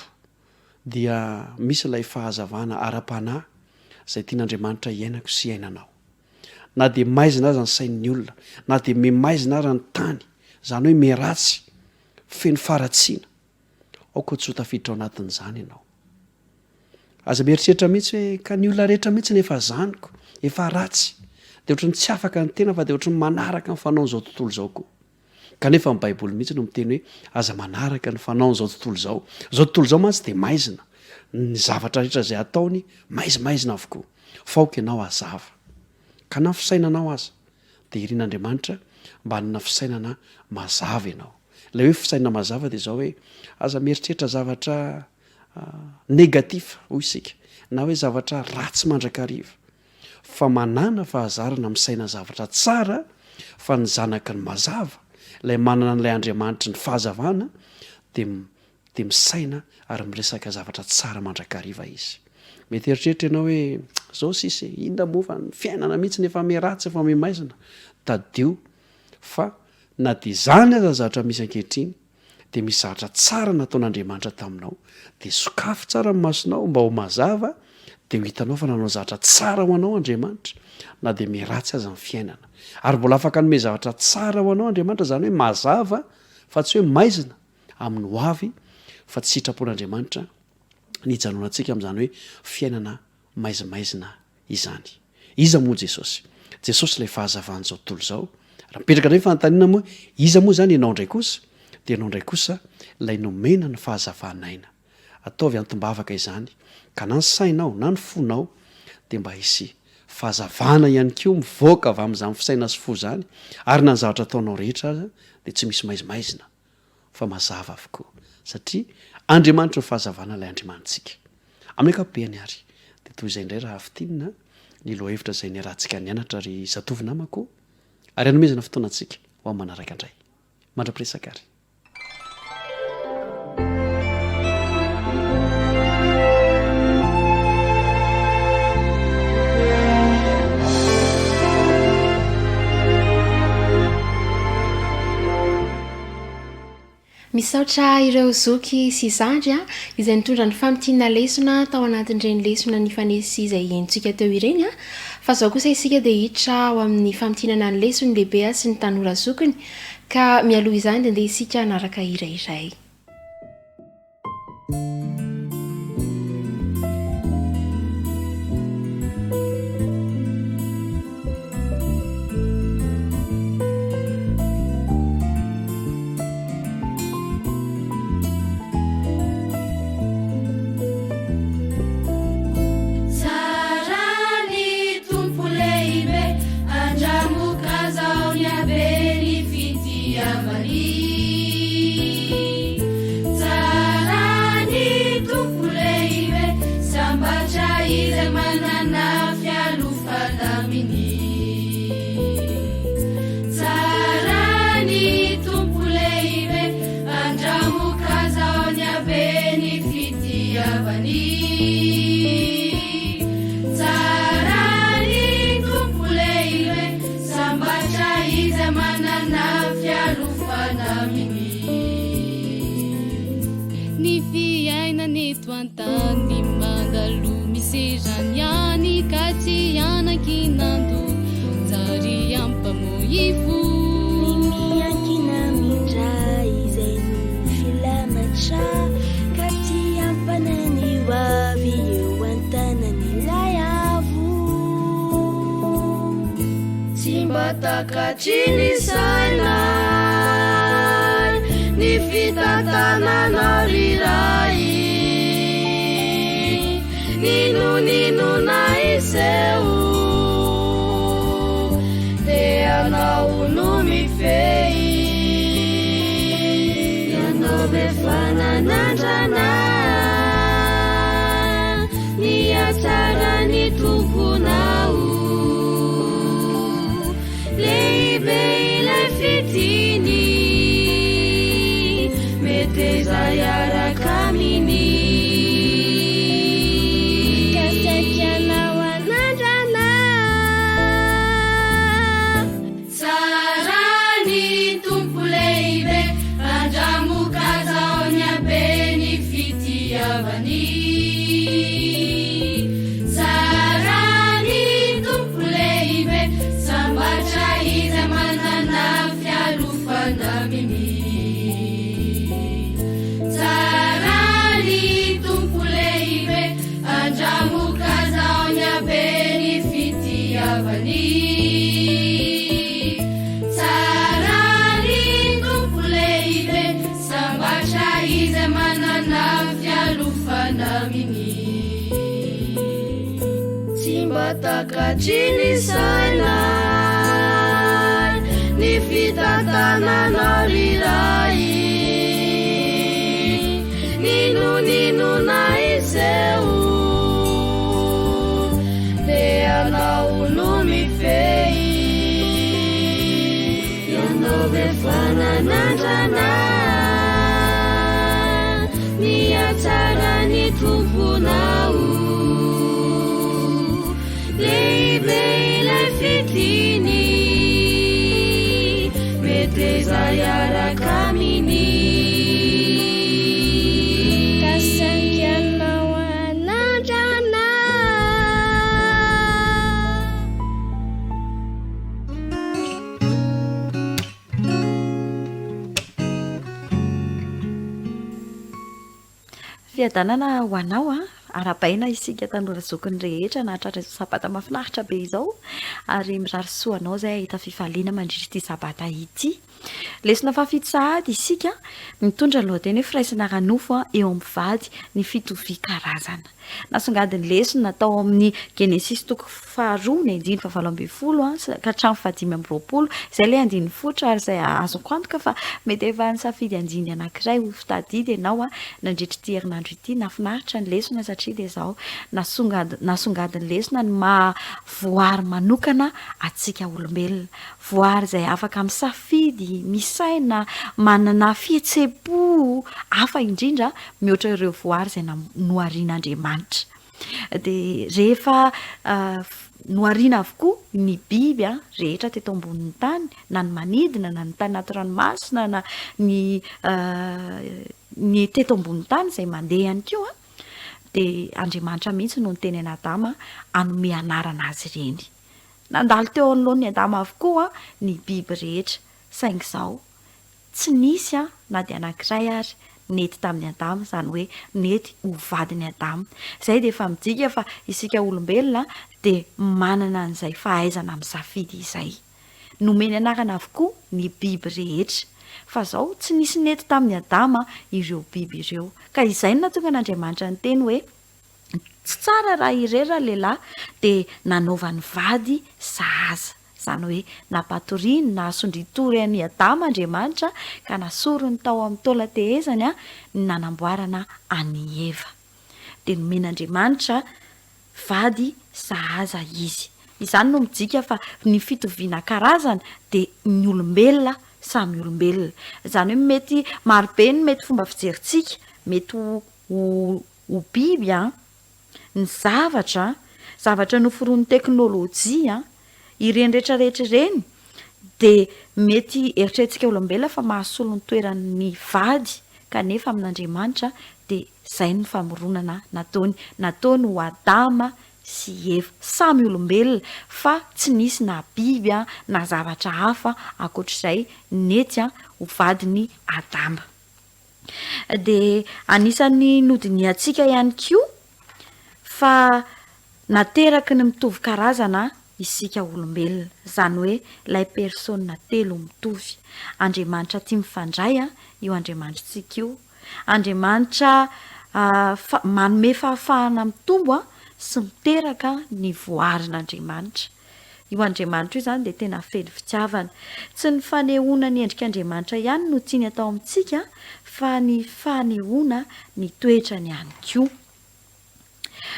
dia misy ilay fahazavana ara-panahy izay tian'andriamanitra iainako sy iainanao na dia maizina aza ny sain'ny olona na dia memaizina ara ny tany zany hoe meratsy feno faratsiana aoka tsy ho tafiditra ao anatin'izany ianao aza mieritreritra mihitsy hoe ka ny olona rehetra mihitsy nefa zaniko efa ratsy dia ohatra ny tsy afaka ny tena fa dia ohatra ny manaraka ny fanaon'izao tontolo izao koa kanefa ny baiboly mihitsy no miteny hoe aza manaraka ny fanaon'izao tontolo izao zao tontolo izao mantsy dia maizina ny zavatra rehetra izay ataony maizimaizina avokoa faoka ianao azava ka na fisainanao aza dia irin'andriamanitra mba nina fisainana mazava ianao ilay hoe fisainana mazava dia zao hoe aza mieritreritra zavatra negatifa hoy isika na hoe zavatra ratsy mandrakariva fa manana fahazarana misaina zavatra tsara fa ny zanaky ny mazava ilay manana n'ilay andriamanitra ny fahazavana dia misaina ary miresaka zavatra tsara mandrakariva izy mety eritreritra ianao hoe zao sisy inona moa fa ny fiainana mihitsy nefa meratsy efa memaizina tadio fa na dia zany aza zavatra misy ankehitriny dia misy zavatra tsara nataon'andriamanitra taminao dia sokafo tsara ny masonao mba ho mazava dia ho hitanao fa nanao zavatra tsara ho anao andriamanitra na dia meratsy aza ny fiainana ary mbola afaka nome zavatra tsara ho anao andriamanitra zany hoe mazava fa tsy hoe maizina amin'ny ho avy fa tsy sitrapon'andriamanitra nijanonantsika amin'izany hoe fiainana maizimaizina izany iza moa jesosy ilay fahazavan'izao tontolo izao raha mipetraka indray fanontaniana moa iza moa zany ianao indray kosa dia ianao indray kosa ilay nomena ny fahazavanaina ataovy antom-bavaka izany ka na ny sainao na ny fonao dia mba hisy fahazavana ihany koa mivoaka avy amin'izany fisaina sy fo zany ary na ny zavatra ataonao rehetra aza dia tsy misy maizimaizina fa mazava avokoa satria andriamanitra ny fahazavana ilay andriamanitsika amin'ny akapobeany ary dia toy izay indray raha afitinina ny loha hevitra izay ny arahantsika ny anatra ry zatovy namako ary anomezana fotoanantsika ho amin'ny manaraka indray mandra-piresaka ary misaotra ireo zoky sy zandry a izay nitondra ny famitihana lesona tao anatin'ireny lesona ny fanesy izay entsika teo ireny a fa zao kosa isika dia hiditra ao amin'ny famitinana ny lesony lehibe a sy ny tanora zokiny ka mialoha izany dia ndeha isika naraka irairay Maria neto antany mandalo misezany any ka tsy anakinando jary ampamoifo miankina mindray izay no filamatra ka tsy ampanany hoavy eo antanany lay avo tsy mba takatriny saina ny fitantanana riray ninona iseo de anao no mifey ianao befananandrana niatsara ny tomponao lehibe ilay fitiny meteza iaraka aminy kasaikianao anandrana tsara ny tompo lehibe andramokazao ny abe ny fitiavany tsara ny tompo lehibe sambatra izay manana fialofanaminy takatriny saina ny fitantanana riray ninona iseo de anao no mifey ianao befananandrana niatsara ny tomponao lehibe ilay fitiny meteza iaraka aminy kasaikianao anandrana fiadanana ho anao a arabaina isika tanora zokiny rehetra na tratra sabata mafinaritra be izao ary mirary soanao zay ahita fifaliana mandritra ity sabata ity lesona fafito sahady isika mitondra lohateny hoe firaisana ranofo eo amin'ny vady ny fitovy karazana nasongadiny lesona natao amin'ny genesis toko faharoa ny andiny favalo ambin'ny folo ka hatramin'ny fahadimy amby roapolo izay le andiny fotra ary izay azoko antoka fa mety efa nisafidy anjiny anankiray ho fitadidy ianao nandritra ity herinandro ity nafinaritra ny lesona satria dia izao nasongadiny lesona ny mahavoary manokana atsika olombelona voary izay afaka misafidy misaina manana fihetsepo hafa indrindra mihoatra ireo voary izay noarian'Andriamanitra dia rehefa noariana avokoa ny biby rehetra teto ambonin'ny tany na ny manidina na ny tany anaty ranomasina na ny teto ambonin'ny tany izay mandeha ihany koa dia Andriamanitra mihitsy no niteny an'i Adama hanome anarana azy ireny. Nandalo teo anoloan'ny Adama avokoa ny biby rehetra saingy izao tsy nisy na dia anankiray ary nety tamin'ny Adama izany hoe nety ho vadiny Adama. Izay dia efa midika fa isika olombelona dia manana an'izay fahaizana misafidy izay. Nomeny anarana avokoa ny biby rehetra. Fa izao tsy nisy nety tamin'ny Adama ireo biby ireo. Ka izay no nahatonga an'Andriamanitra ny teny hoe tsy tsara raha irera lehilahy dia nanaovany vady sahaza. Izany hoe napatoriany na asondritory an'i Adama Andriamanitra ka nasorony tao amin'ny taola tehezany ny nanamboarana an'i Eva. Dia nomen'Andriamanitra vady sahaza izy. Izany no midika fa ny fitoviana karazana dia ny olombelona samy olombelona. Izany hoe mety marobe ny mety fomba fijerintsika, mety ho biby ny zavatra noforoan'ny teknôlôjia ireny rehetrarehetra ireny dia mety eritreretintsika olombelona fa mahasolo ny toeran'ny vady kanefa amin'Andriamanitra de zay ny famoronana nataony ho adama sy eva samy olombelona fa tsy nisy na biby a na zavatra hafa akoatr'izay nety a ho vadiny adama. De anisan'ny nodiny atsika ihany koa fa nateraky ny mitovy karazana isika olombelona, zany hoe lay persona telo mitovy. Andriamanitra tia mifandray a io andriamanitrantsika io, andriamanitra manome fahafahana mitombo a sy miteraka ny voarin'andriamanitra. Io andriamanitra io zany de tena fely fitiavana, tsy ny fanehoana ny endrik'andriamanitra ihany no tiany atao amintsika fa ny fanehoana ny toetrany ihany koa,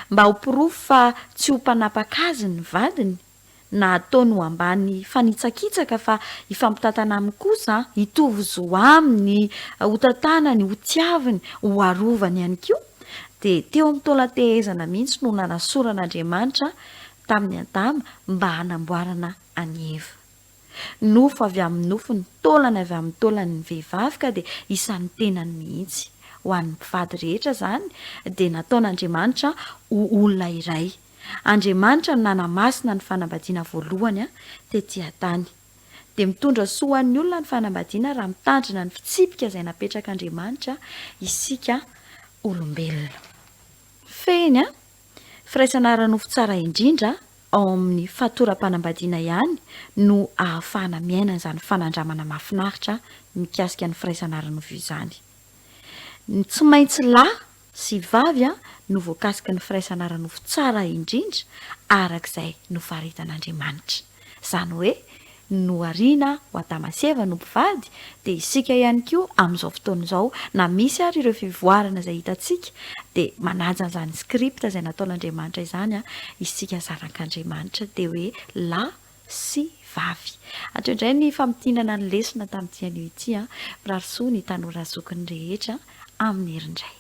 mba ho pirofo fa tsy ho mpanapaka azy ny vadiny na ataony ho ambany fanitsakitsaka fa hifampitantana aminy kosa hitovy zo aminy, ho tantanany, ho tiaviny, ho arovany ihany koa. De teo amin'ny taola tehezana mihitsy no nanasoran'Andriamanitra tamin'ny Adama mba hanamboarana any Eva. Nofo avy amin'ny nofony, taolana avy amin'ny taolan'ny vehivavy ka de isan'ny tenany mihitsy ho an'ny mpivady rehetra zany de nataon'Andriamanitra ho olona iray. Andriamanitra no nanamasina ny fanambadiana voalohany a tetỳ tany, de mitondra soa an'ny olona ny fanambadiana raha mitandrina ny fitsipika izay napetrak'Andriamanitra isika olombelona. Feny a firaisana ara-nofo tsara indrindra ao amin'ny fatoram-panambadiana ihany no ahafahana miaina izany fanandramana mahafinaritra mikasika ny firaisana ara-nofo izany. Tsy maintsy lahy sy vavy a no voakasika ny firaisana ara-nofo tsara indrindra arak'izay no faritan'Andriamanitra. Zany hoe noariana ho Adama sy Eva no mpivady, de isika ihany koa amin'izao fotoana izao na misy ary ireo fivoarana izay hitantsika de manaja an'izany skripta izay nataon'Andriamanitra izany a isika zanak'Andriamanitra de hoe lahy sy vavy. Hatraindray ny fampitinana ny lesona tamin'ity anio ity a, mirarisoa ny tanora zokiny rehetra amin'ny herindray.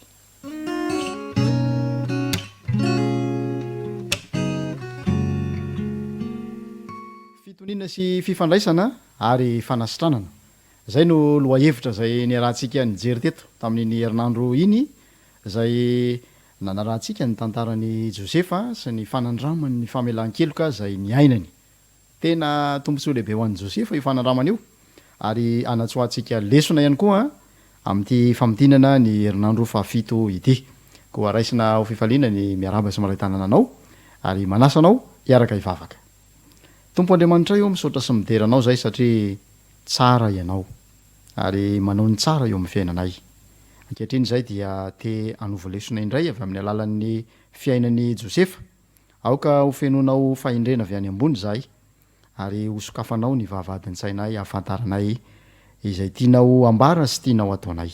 Fitonina sy fifandraisana ary fanasitranana, zay no loha hevitra zay niarahantsika nijery teto tamin'ny herinandro iny, zay nanarahantsika ny tantarany Josefa sy ny fanandramany ny famelan-keloka zay niainany. Tena tombontsoa lehibe ho an'i Josefa io fanandramana io, ary anatsoatsika lesona ihany koa amin'ity famidinana ny herinandro fahafito ity. Koa raisina ho fifaliana ny miaraba sy maray tanana anao ary manasanao hiaraka hivavaka. Tompo Andriamanitra io misaotra sy mideranao zay satria tsara ianao ary manao ny tsara eo amin'ny fiainanay. Ankehitriny zay dia te anovo lesona indray avy amin'ny alalan'ny fiainan'ny Josefa. Aoka ho fenonao fahendrena avy any ambony zahay ary hosokafanao ny vavadin-tsainay ahafantaranay izay tianao ambara sy tianao ataonay.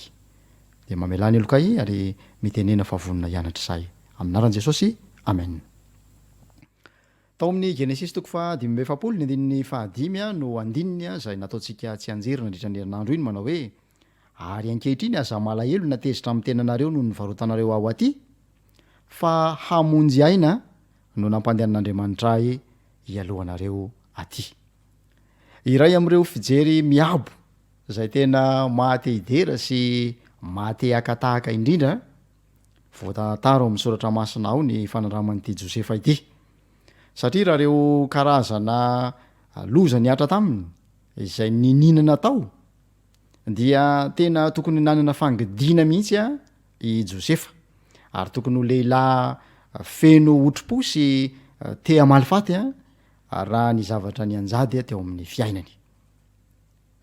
De mamelany elokay ary mitenena favonina hianatra izay. Aminaran'i Jesosy, amen. Tao amin'ny Genesis 5:7 ny andininy 5 no andininy zay nataontsika tsy anjery nandritra ny herinandro iny, manao hoe ary ankehitriny aza malahelo natezitra amin'ny tenanareo no nivarotanareo ao aty, fa hamonjy aina no nampandehanan'Andriamanitra ahy hialohanareo aty. Iray amin'ireo fijery miabo zay tena mahate hidera sy mahate akatahaka indrindra, voatantara amin'ny soratra masina ao ny fanandraman'ity Josefa ity. Satria raha reo karazana loza niatra taminy izay nininana tao dia tena tokony nanana fangidina mihitsy i Josefa, ary tokony ho lehilahy feno otropo sy te amalifaty raha ny zavatra ny anjady teo amin'ny fiainany.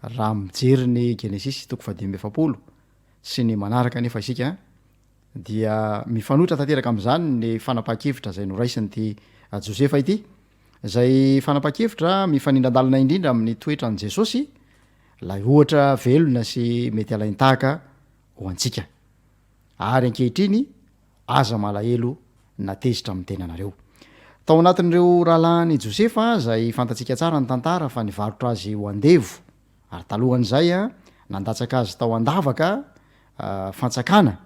Raha mijery ny Genesis 5:7 sy ny manaraka nefa isika dia mifanohitra tanteraka amin'izany ny fanapa-kevitra zay noraisin'ity Josefa ity, zay fanapa-kevitra mifanindran-dalina indrindra amin'ny toetran'i Jesosy, lay ohatra velona sy mety alaintahaka ho antsika. Ary ankehitriny aza malahelo natezitra amin'ny tenanareo. Tao anatin'ireo rahalahiny Josefa zay fantatsika tsara ny tantara fa nivarotra azy ho andevo, ary talohan'izay nandatsaka azy tao andavaka fantsakana,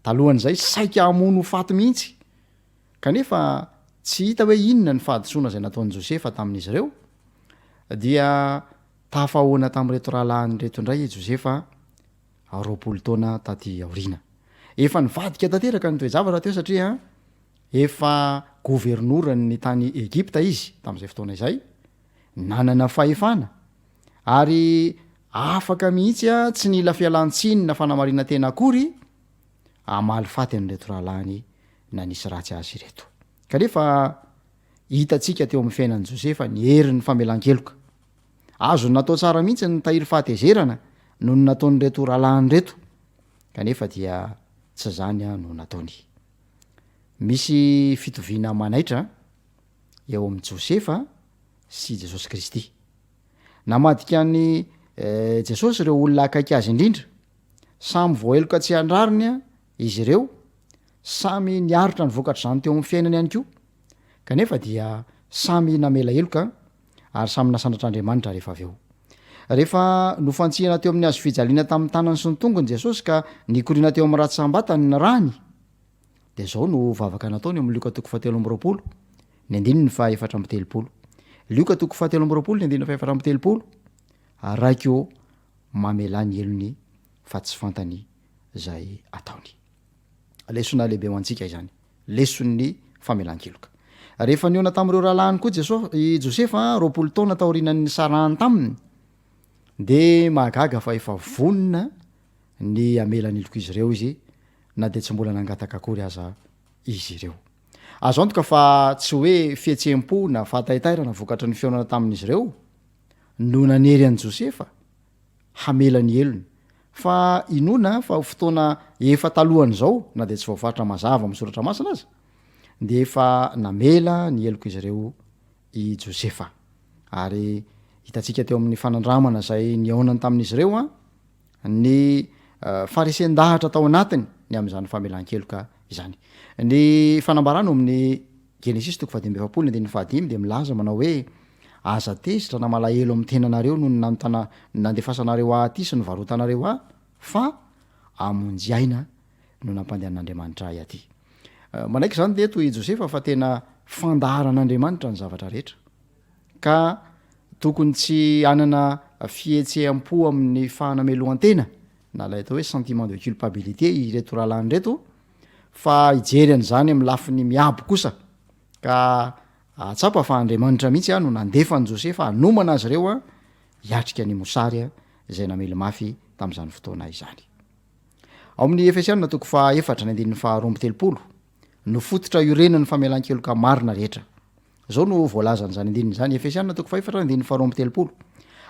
talohan'izay saika hamono faty mihitsy, kanefa tsy hita hoe inona ny fahadisoana zay nataon'i Josefa tamin'izy ireo, dia tafahoana tamin'ireto rahalahiny reto indray Josefa 20 taona taty aoriana. efa nivadika tanteraka ny toejavatra teo satria efa governorany tany Egypta izy tamin'izay fotoana izay nanana fahefana ary afaka mihitsy a tsy nila fialan-tsinina fanamarina tena akory amaly faty an'reto rahalany na nisy ratsy azy ireto kanefa hitantsika teo amin'ny fiainan'i Josefa ny herin'ny famelan-keloka azo natao tsara mihitsy ny tahiry fahatezerana no ny nataony reto rahalany reto kanefa dia tsy zany a no nataony misy fitoviana manaitra eo amin'ny Josefa sy Jesosy Kristy namadika ny Jesosy ireo olona akaiky azy indrindra samy voaheloka tsy andrariny a izy ireo samy niaritra ny vokatra zany teo amin'ny fiainany ihany koa kanefa dia samy namela heloka ary samy nasandratr'Andriamanitra rehefa avy eo rehefa nofantsihana teo amin'ny azo fijaliana tamin'ny tanany sy ny tongony Jesosy ka nikoriana teo amin'ny ratsam-batany ny rany de zao no vavaka nataony amin'ny Luka 7:20 ny andininy fa 4:30 Luka 7:20 ny andininy fa 4:30 araikeo mamela ny elony fa tsy fantany zay ataony lesona lehibe ho antsika izany leson'ny famelan-keloka rehefa niona tamin'ireo rahalany koa Josefa 20 taona taorinan'ny sarahany taminy de mahagaga fa efa vonina ny amelany eloko izy ireo izy na de tsy mbola nangataka akory aza izy ireo azo antoka fa tsy hoe fihetsempo na fahataitairana vokatra ny fiaonana tamin'izy ireo no nanery an'i Josefa hamela ny elony fa inona fa fotoana efa talohany zao na de tsy voafaritra mazava amin'ny soratra masina aza de efa namela ny eloko izy ireo i Josefa ary hitantsika teo amin'ny fanandramana zay niaonany tamin'izy ireo a ny farisen-dahatra tao anatiny ny amin'izany famelan-keloka izany ny fanambarana amin'ny Genesis 17:15 de milaza manao hoe aza tezitra na malahelo amin'ny tenanareo no nanontana nandefasanareo aty sy nyvarotanareo fa amonjy aina no nampandehan'Andriamanitra ay aty manaiky zany de eto i Josefa fa tena fandaharan'Andriamanitra ny zavatra rehetra ka tokony tsy anana fihetseam-po amin'ny fahanamelohan-tena na lay atao hoe sentiment de culpabilité ireto rahalany reto fa ijery an'izany amin'ny lafiny miabo kosa ka atsapa fa Andriamanitra mihitsy no nandefa ny Josefa anomana azy ireo hiatrika ny mosary izay namely mafy tamin'izany fotoana izany ao amin'ny Efesianina 4:4 no fototra iorenan'ny famelan-keloka marina rehetra zao no voalazan'izany andininy zany Efesianina 4:4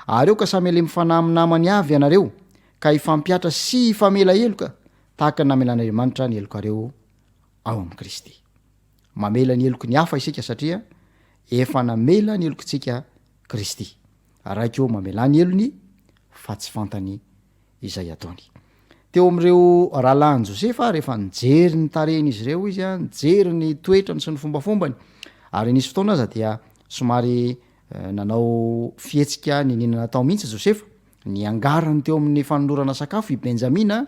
ary eo ka samy le mifanahy amin'ny namany avy ianareo ka ifampiatra sy ifamela heloka tahaka ny namelan'Andriamanitra ny helokareo ao amin'ny Kristy mamela ny heloko ny hafa isika satria efa namela ny helokontsika Kristy araikeo mamela ny helony fa tsy fantany izay ataony teo amin'ireo rahalany Josefa rehefa nijery ny tareny izy ireo izy nijery ny toetrany sy ny fombafombany ary nisy fotoana aza dia somary nanao fihetsika ny ninana tao mihitsy Josefa ny angarany teo amin'ny fanolorana sakafo i Benjamina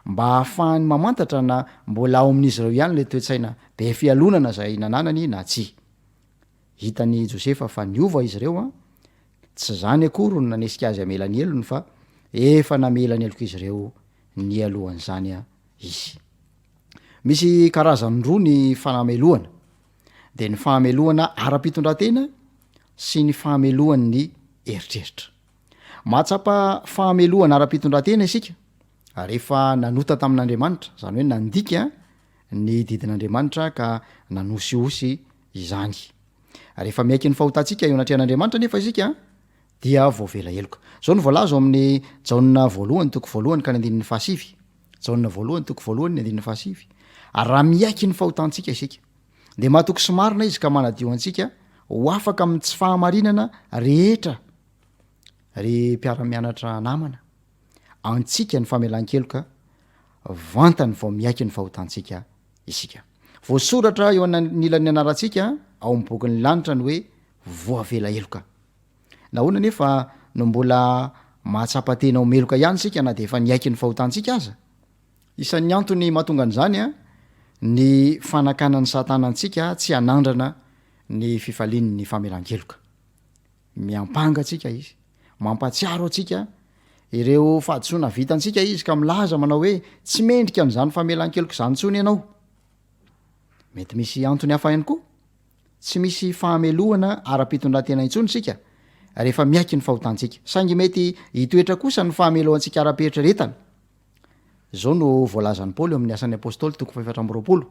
mba hahafahany mamantatra na mbola ao amin'izy ireo ihany le toetsaina be fialonana zay nananany na tsy hitany Josefa fa niova izy ireo tsy zany akory no nanesika azy amela ny elony fa efa namela ny eloko izy ireo ny alohan'izany izy misy karazany roa ny fanamelohana de ny fahamelohana ara-pitondratena sy ny fahamelohan'ny eritreritra mahatsapa fahamelohana ara-pitondratena isika rehefa nanota tamin'Andriamanitra zany hoe nandika ny didin'Andriamanitra ka nanosiosy izany rehefa miaiky ny fahotantsika eo anatrehan'Andriamanitra nefa isika dia voavela heloka zao ny voalaza amin'ny Jaona 1:1 ka ny andininy fahasivy Jaona 1:1 ny andininy fahasivy ary raha miaiky ny fahotantsika isika de mahatoky sy marina izy ka manadio antsika ho afaka amin'ny tsy fahamarinana rehetra ry mpiara-mianatra namana antsika ny famelan-keloka vantany vao miaiky ny fahotantsika isika voasoratra eo anilan'ny anarantsika ao amin'ny bokin'ny lanitra ny hoe voavela heloka nahoana nefa no mbola mahatsapatena omeloka ihany sika na de efa niaiky ny fahotantsika aza isan'ny antony mahatonga an'izany ny fanakanan'ny satanantsika tsy anandrana ny fifaliany ny famelan-keloka miampanga atsika izy mampatsiaro atsika ireo fahadisoana vitantsika izy ka milaza manao hoe tsy mendrika n'izany famelan-keloko zany ntsony ianao mety misy antony hafa ihany koa tsy misy fahamelohana ara-pitondratena intsony sika rehefa miaiky ny fahotantsika saingy mety hitoetra kosa ny fahamelohantsika ara-pietreretana zao no voalazan'ny paoly eo amin'ny asan'ny apôstôly toko faefatra ambyroapolo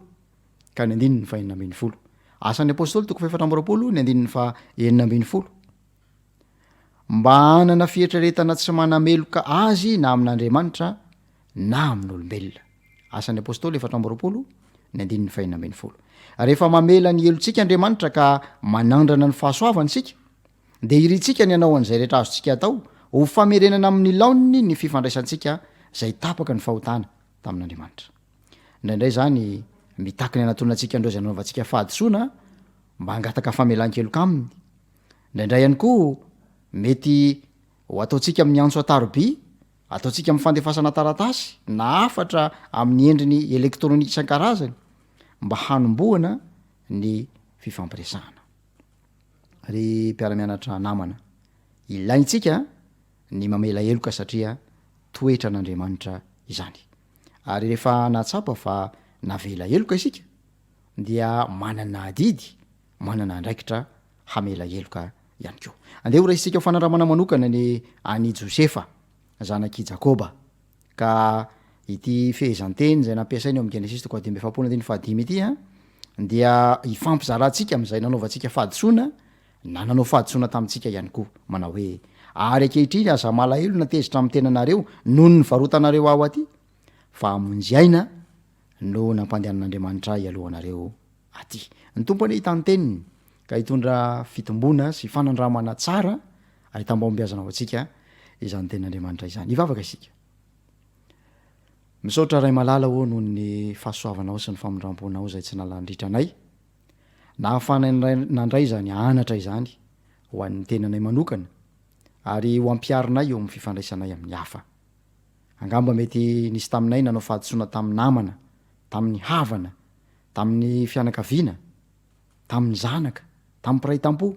ka ny andininy fa enina ambin'ny folo asan'ny apôstôly toko faefatra ambyroapolo ny andininy fa enina ambin'ny folo mba hanana fietreretana tsy manameloka azy na amin'andriamanitra na amin'olombelona asan'ny apôstôly efatra ambyroapolo ny andininy fa enina ambin'ny folo rehefa mamela ny elontsika andriamanitra ka manandrana ny fahasoavany sika de iritsika ny anao an'izay rehetra azontsika atao ho famerenana amin'ny laoniny ny fifandraisantsika zay tapaka ny fahotana tamin'andriamanitra indraindray zany mitaky ny anatonantsika andreo zay nanaovantsika fahadisoana mba hangataka famelan-keloka aminy indraindray ihany koa mety ho ataontsika amin'ny antso ataroby ataontsika amin'ny fandefasana taratasy na afatra amin'ny endriny elektronika isan-karazany mba hanomboana ny fifampiresahana ry mpiara-mianatra namana ilaintsika ny mamela eloka satria toetra n'andriamanitra izany ary rehefa natsapa fa navela eloka isika dia manana adidy manana andraikitra hamela eloka ihany ko andeha ho raisitsika ho fanandramana manokana ny any josefa zanaky jakoba ka ity fehezanteny zay nampiasainy eo am' genesis toko adimy efapolo andiny fahadimy ity a dia ifampizarantsika am'izay nanaovantsika fahadisoana na nanao fahadisoana tamintsika ihany koa manao hoe ary akehitriny aza malahelo natezitra amin'ny tenanareo noho ny varotanareo ao aty fa amonjy aina no nampandehanan'andriamanitra ialohanareo aty ny tompony hitanteniny ka hitondra fitombona sy fanandramana tsara ary tambambiazana ao atsika izany ten'andriamanitra izany ivavaka isika misaotra ray malala ho noho ny fahasoavanao sy ny famindramponao zay tsy nalandritranay na hafananandray zany anatra izany ho an'ny tenanay manokana ary ho ampiarinay eo amin'ny fifandraisanay amin'ny hafa angamba mety nisy taminay nanao fahadisoana tamin'ny namana tamin'ny havana tamin'ny fianakaviana tamin'ny zanaka tamin'ny piray tampo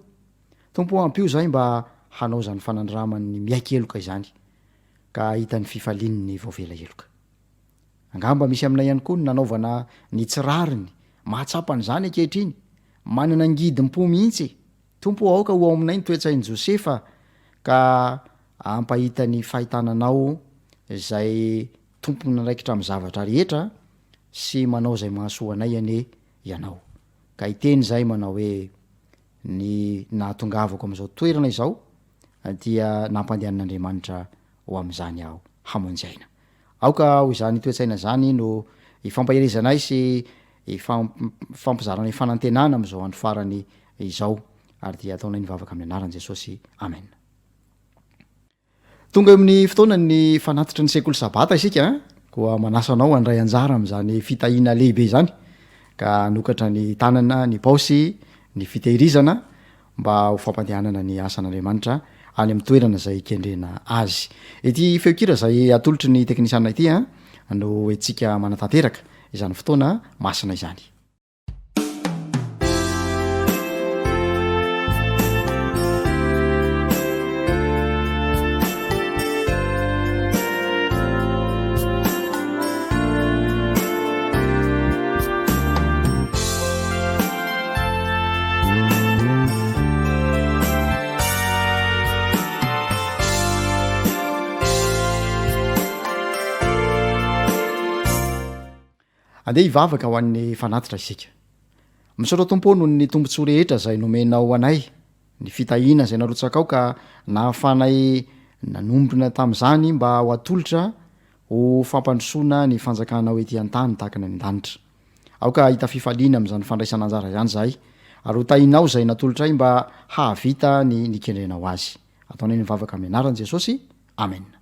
tompo ampio zay mba hanao zany fanandramany miaiky eloka izany ka hitan'ny fifalininy vaovela eloka angamba misy aminay ihany koa ny nanaovana ny tsirariny mahatsapany zany akehitriny manana ngidym-po mihitsy tompo aoka ho ao aminay ny toetsainy josefa ka ampahitany fahitananao zay tompony naraikitra amin'ny zavatra rehetra sy manao zay mahasoanay ane ianao ka iteny zay manao hoe ny nahatongavako am'izao toerana izao dia nampandehanan'andriamanitra ho am'izany aho hamonjaina aoka ho izany toetsaina zany no ifampahirezanay sy ifampizarana ifanantenana am'izao andro farany izao ary dia ataonay nivavaka amin'ny anaran' jesosy amen tonga amin'ny fotoana ny fanatitra ny sekoly sabata isika koa manasanao andray anjara am'zany fitahina lehibe zany ka nokatra ny tanana ny paosy ny fitehirizana mba ho fampandehanana ny asan'andriamanitra any amin'ny toerana zay kendrena azy ity feokira zay atolotry ny teknisianna ity a no etsika manatanteraka izany fotoana masina izany andeha hivavaka ho an'ny fanatitra isika misaotra tompo noho ny tombontso rehetra zay nomenao anay ny fitahina zay narotsaka ao ka nahafanay nanombrona tam'izany mba ho atolotra ho fampandrosoana ny fanjakanao ety an-tany tahakana ny an-danitra aoka hita fifaliana am'izany fandraisana anjara zany zahay ary ho tahinao zay natolotra ay mba hahavita ny kendrenao azy ataonay nivavaka amin'ny anaran' jesosy amen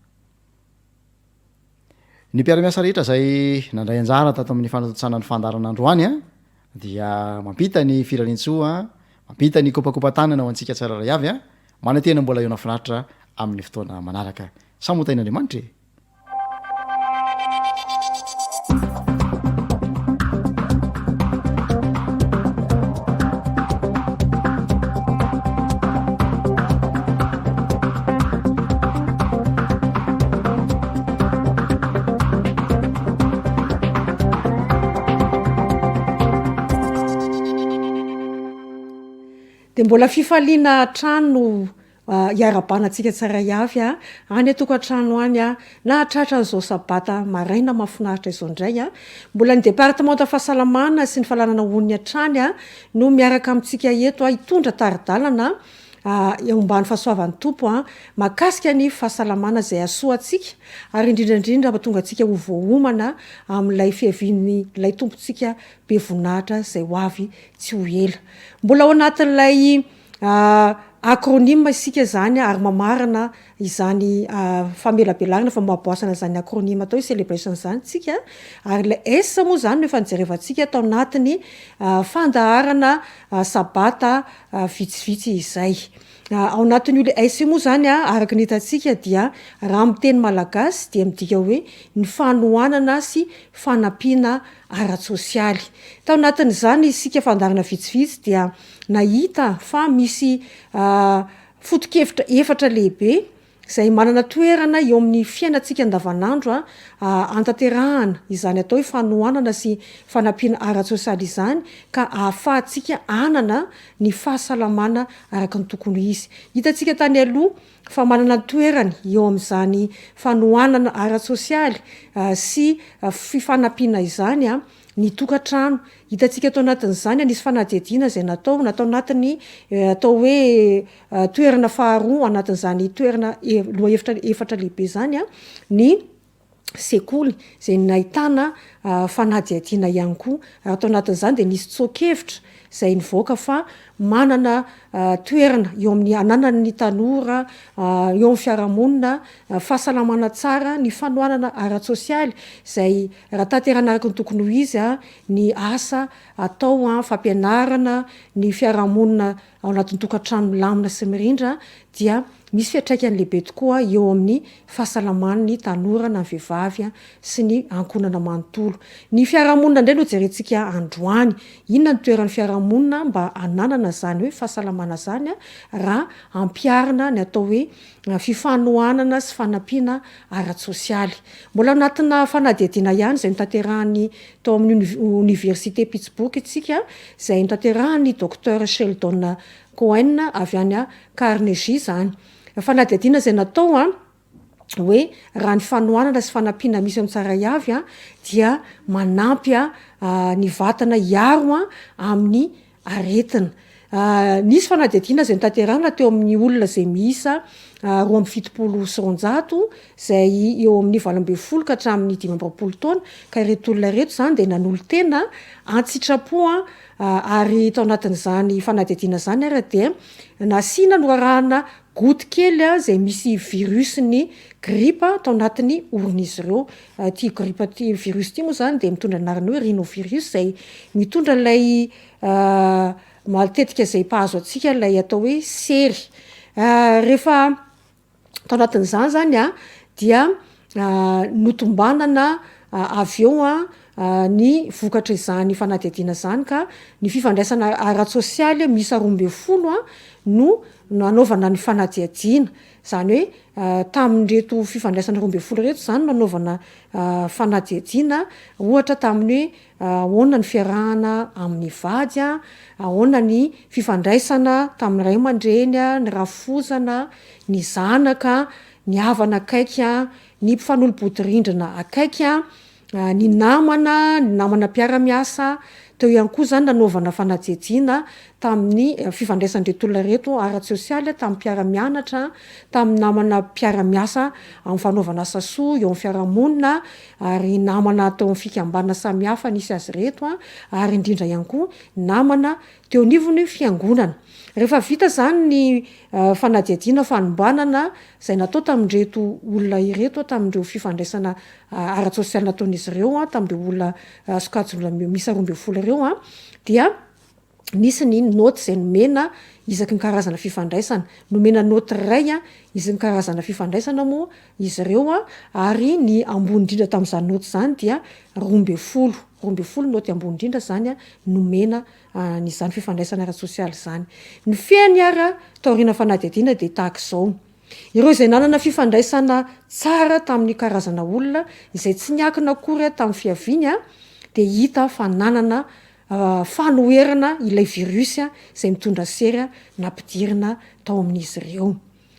ny mpiara-miasa rehetra zay nandray anjara tato amin'ny fanatotsana ny fandaran'androany a dia mampita ny firarintsoa mampita ny kopakopa-tanana ho antsika tsararay avy a mana tena mbola eo nafinaritra amin'ny fotoana manaraka samotain'andriamanitra e de mbola fifaliana trano iara-banantsika tsara iavy a any atokantrano any a na atratra n'izao sabata maraina mahafinaritra izao indray a mbola ny département fahasalamana sy ny fahalalana oniny hatrany a no miaraka amintsika eto a hitondra taridalana eo ambany fahasoavan'ny tompo a makasika ny fahasalamana izay asoatsika ary indrindrandrindra mba tonga atsika ho voaomana amin'ilay fiaviany ilay tompontsika be voninahitra izay ho avy tsy ho ela mbola ao anatin'ilay acronyme isika zany ary mamarana izany famelabelarina fa mahaboasana zany acronyme atao hoe celebration zany tsika ary le S moa zany no efa nijerevantsika tao anatiny fandaharana sabata vitsivitsy izay ao anatin'io le S moa zany araky ny hitantsika dia raha amin'ny teny malagasy dia midika hoe ny fanohanana sy fanampiana ara-tsosialy tao anatin'izany isika fandaharana vitsivitsy dia nahita fa misy foto-kevitra efatra lehibe izay manana toerana eo amin'ny fiainantsika andavanandro antanterahana izany atao hoe fanohanana sy fanampiana ara-tsosialy izany ka ahafahantsika anana ny fahasalamana araka ny tokony izy hitantsika tany aloha fa manana toerany eo amin'izany fanohanana ara-tsosialy sy fifanampiana izany ny tokantrano hitantsika atao anatin'izany nisy fanadihadiana izay natao anatiny atao hoe toerana faharoa anatin'izany toerana loha efatra lehibe zany ny sekoly izay nahitana fanadihadiana ihany koa atao anatin'izany dia nisy tsokevitra izay nivoaka fa manana toerana eo amin'ny ananany tanora eo amin'ny fiarahamonina fahasalamana tsara ny fanohanana ara-tsosialy izay raha tanterana araky ny tokony ho izy ny asa atao fampianarana ny fiarahamonina ao anatin'ny tokantrano milamina sy mirindra dia misy fiatraikany lehibe tokoa eo amin'ny fahasalaman'ny tanora na vehivavy sy ny ankonana manontolo ny fiarahamonina indray no jerentsika androany inona ny toeran'ny fiarahamonina mba ananana zany hoe fahasalamana zany raha ampiarina ny atao hoe fifanohanana sy fanampiana ara-tsosialy mbola anatina fanadihadiana ihany izay nitanterahany tao amin'ny université Pittsburgh itsika izay nitanterahany docteur Sheldon Cohen avy any Carnegie zany fanadihadiana izay natao hoe raha ny fanohanana sy fanampiana misy amin'ny tsara iavy dia manampy ny vatana hiaro amin'ny aretina nisy fanadihadiana izay nitanterahana teo amin'ny olona izay miisa 270 sy 100 izay eo amin'ny 80 ka hatramin'ny 500 taona ka ireto olona reto zany dia nanolo tena antsitrapo ary tao anatin'izany fanadihadiana zany ary dia nasiana noarahana goty kely izay misy virus ny gripa tao anatiny oron'izy ireo ty gripa ty virus ty moa zany dia mitondra anarana hoe rhinovirus izay mitondra ilay matetika izay mpahazo atsika ilay atao hoe sery rehefa tao anatin'izany zany dia notombanana avy eo ny vokatra izany fanadihadiana zany ka ny fifandraisana ara-tsosialy misy 12 no nanaovana ny fanadihadiana zany hoe tamin'reto fifandraisana 12 reto zany nanaovana fanadihadiana ohatra tamin'ny hoe ahoana ny fiarahana amin'ny vady ahoana ny fifandraisana tamin'ny ray aman-dreny ny rafozana ny zanaka ny havana akaiky ny mpifanolo-bodirindrina akaiky ny namana mpiara-miasa teo ihany koa zany nanaovana fanadihadiana tamin'ny fifandraisan'reto olona reto ara-tsosialy tamin'ny mpiara-mianatra tamin'ny namana mpiara-miasa amin'ny fanaovana asa soa eo amin'ny fiarahamonina ary namana teo amin'ny fikambanana samihafa nisy azy reto ary indrindra ihany koa namana teo nivony fiangonana rehefa vita zany ny fanadihadiana fanombanana izay natao tamin'reto olona ireto tamin'ireo fifandraisana ara-tsosialy nataon'izy ireo tamin'ireo olona sokajy misy 12 ireo dia nisy ny note izay nomena isaky ny karazana fifandraisana nomena note ray izy ny karazana fifandraisana moa izy ireo ary ny ambony indrindra tamin'izany note zany dia 12 note ambony indrindra zany nomena nyzany fifandraisana ara-tsosialy zany ny fiany taorina fanadihadiana dia tahaka izao ireo izay nanana fifandraisana tsara tamin'ny karazana olona izay tsy niakina akory tamin'ny fiaviany dia hita fa nanana fanoerana ilay virusy zay mitondra sery nampidirina tao amin'izy ireo.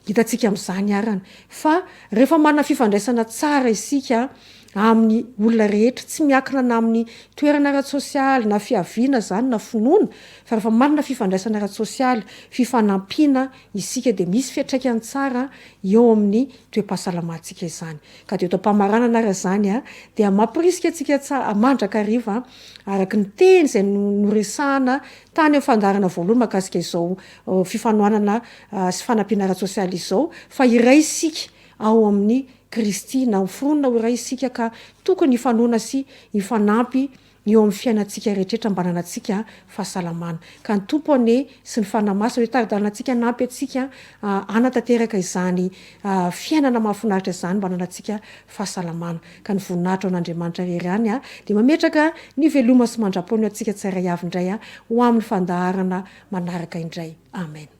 Hitantsika amin'izany arana fa rehefa manana fifandraisana tsara isika amin'ny olona rehetra tsy miakina na amin'ny toerana ara-tsosialy na fiaviana zany na finoana fa rehefa manana fifandraisana ara-tsosialy fifanampiana isika dia misy fiatraikany tsara eo amin'ny toe-pahasalamantsika izany ka dia eto-mpamaranana ara zany dia mampirisika atsika mandraka riva araky ny teny izay noresahana tany amin'ny fandarana voalohany mahakasika izao fifanoanana sy fanampiana ara-tsosialy izao fa iray isika ao amin'ny Kristy na miforonina ho iray isika ka tokony hifanoana sy hifanampy eo amin'ny fiainantsika rehetrrehetra mbanana antsika fahasalamana ka ny tompony sy ny fanamasa hoe taridalina antsika nampy atsika anatanteraka izany fiainana mahafinaritra izany mbanana antsika fahasalamana ka ny voninahitra ao n'Andriamanitra irery dia mametraka ny veloma sy mandrapony antsika tsara avy indray ho amin'ny fandaharana manaraka indray. Amen.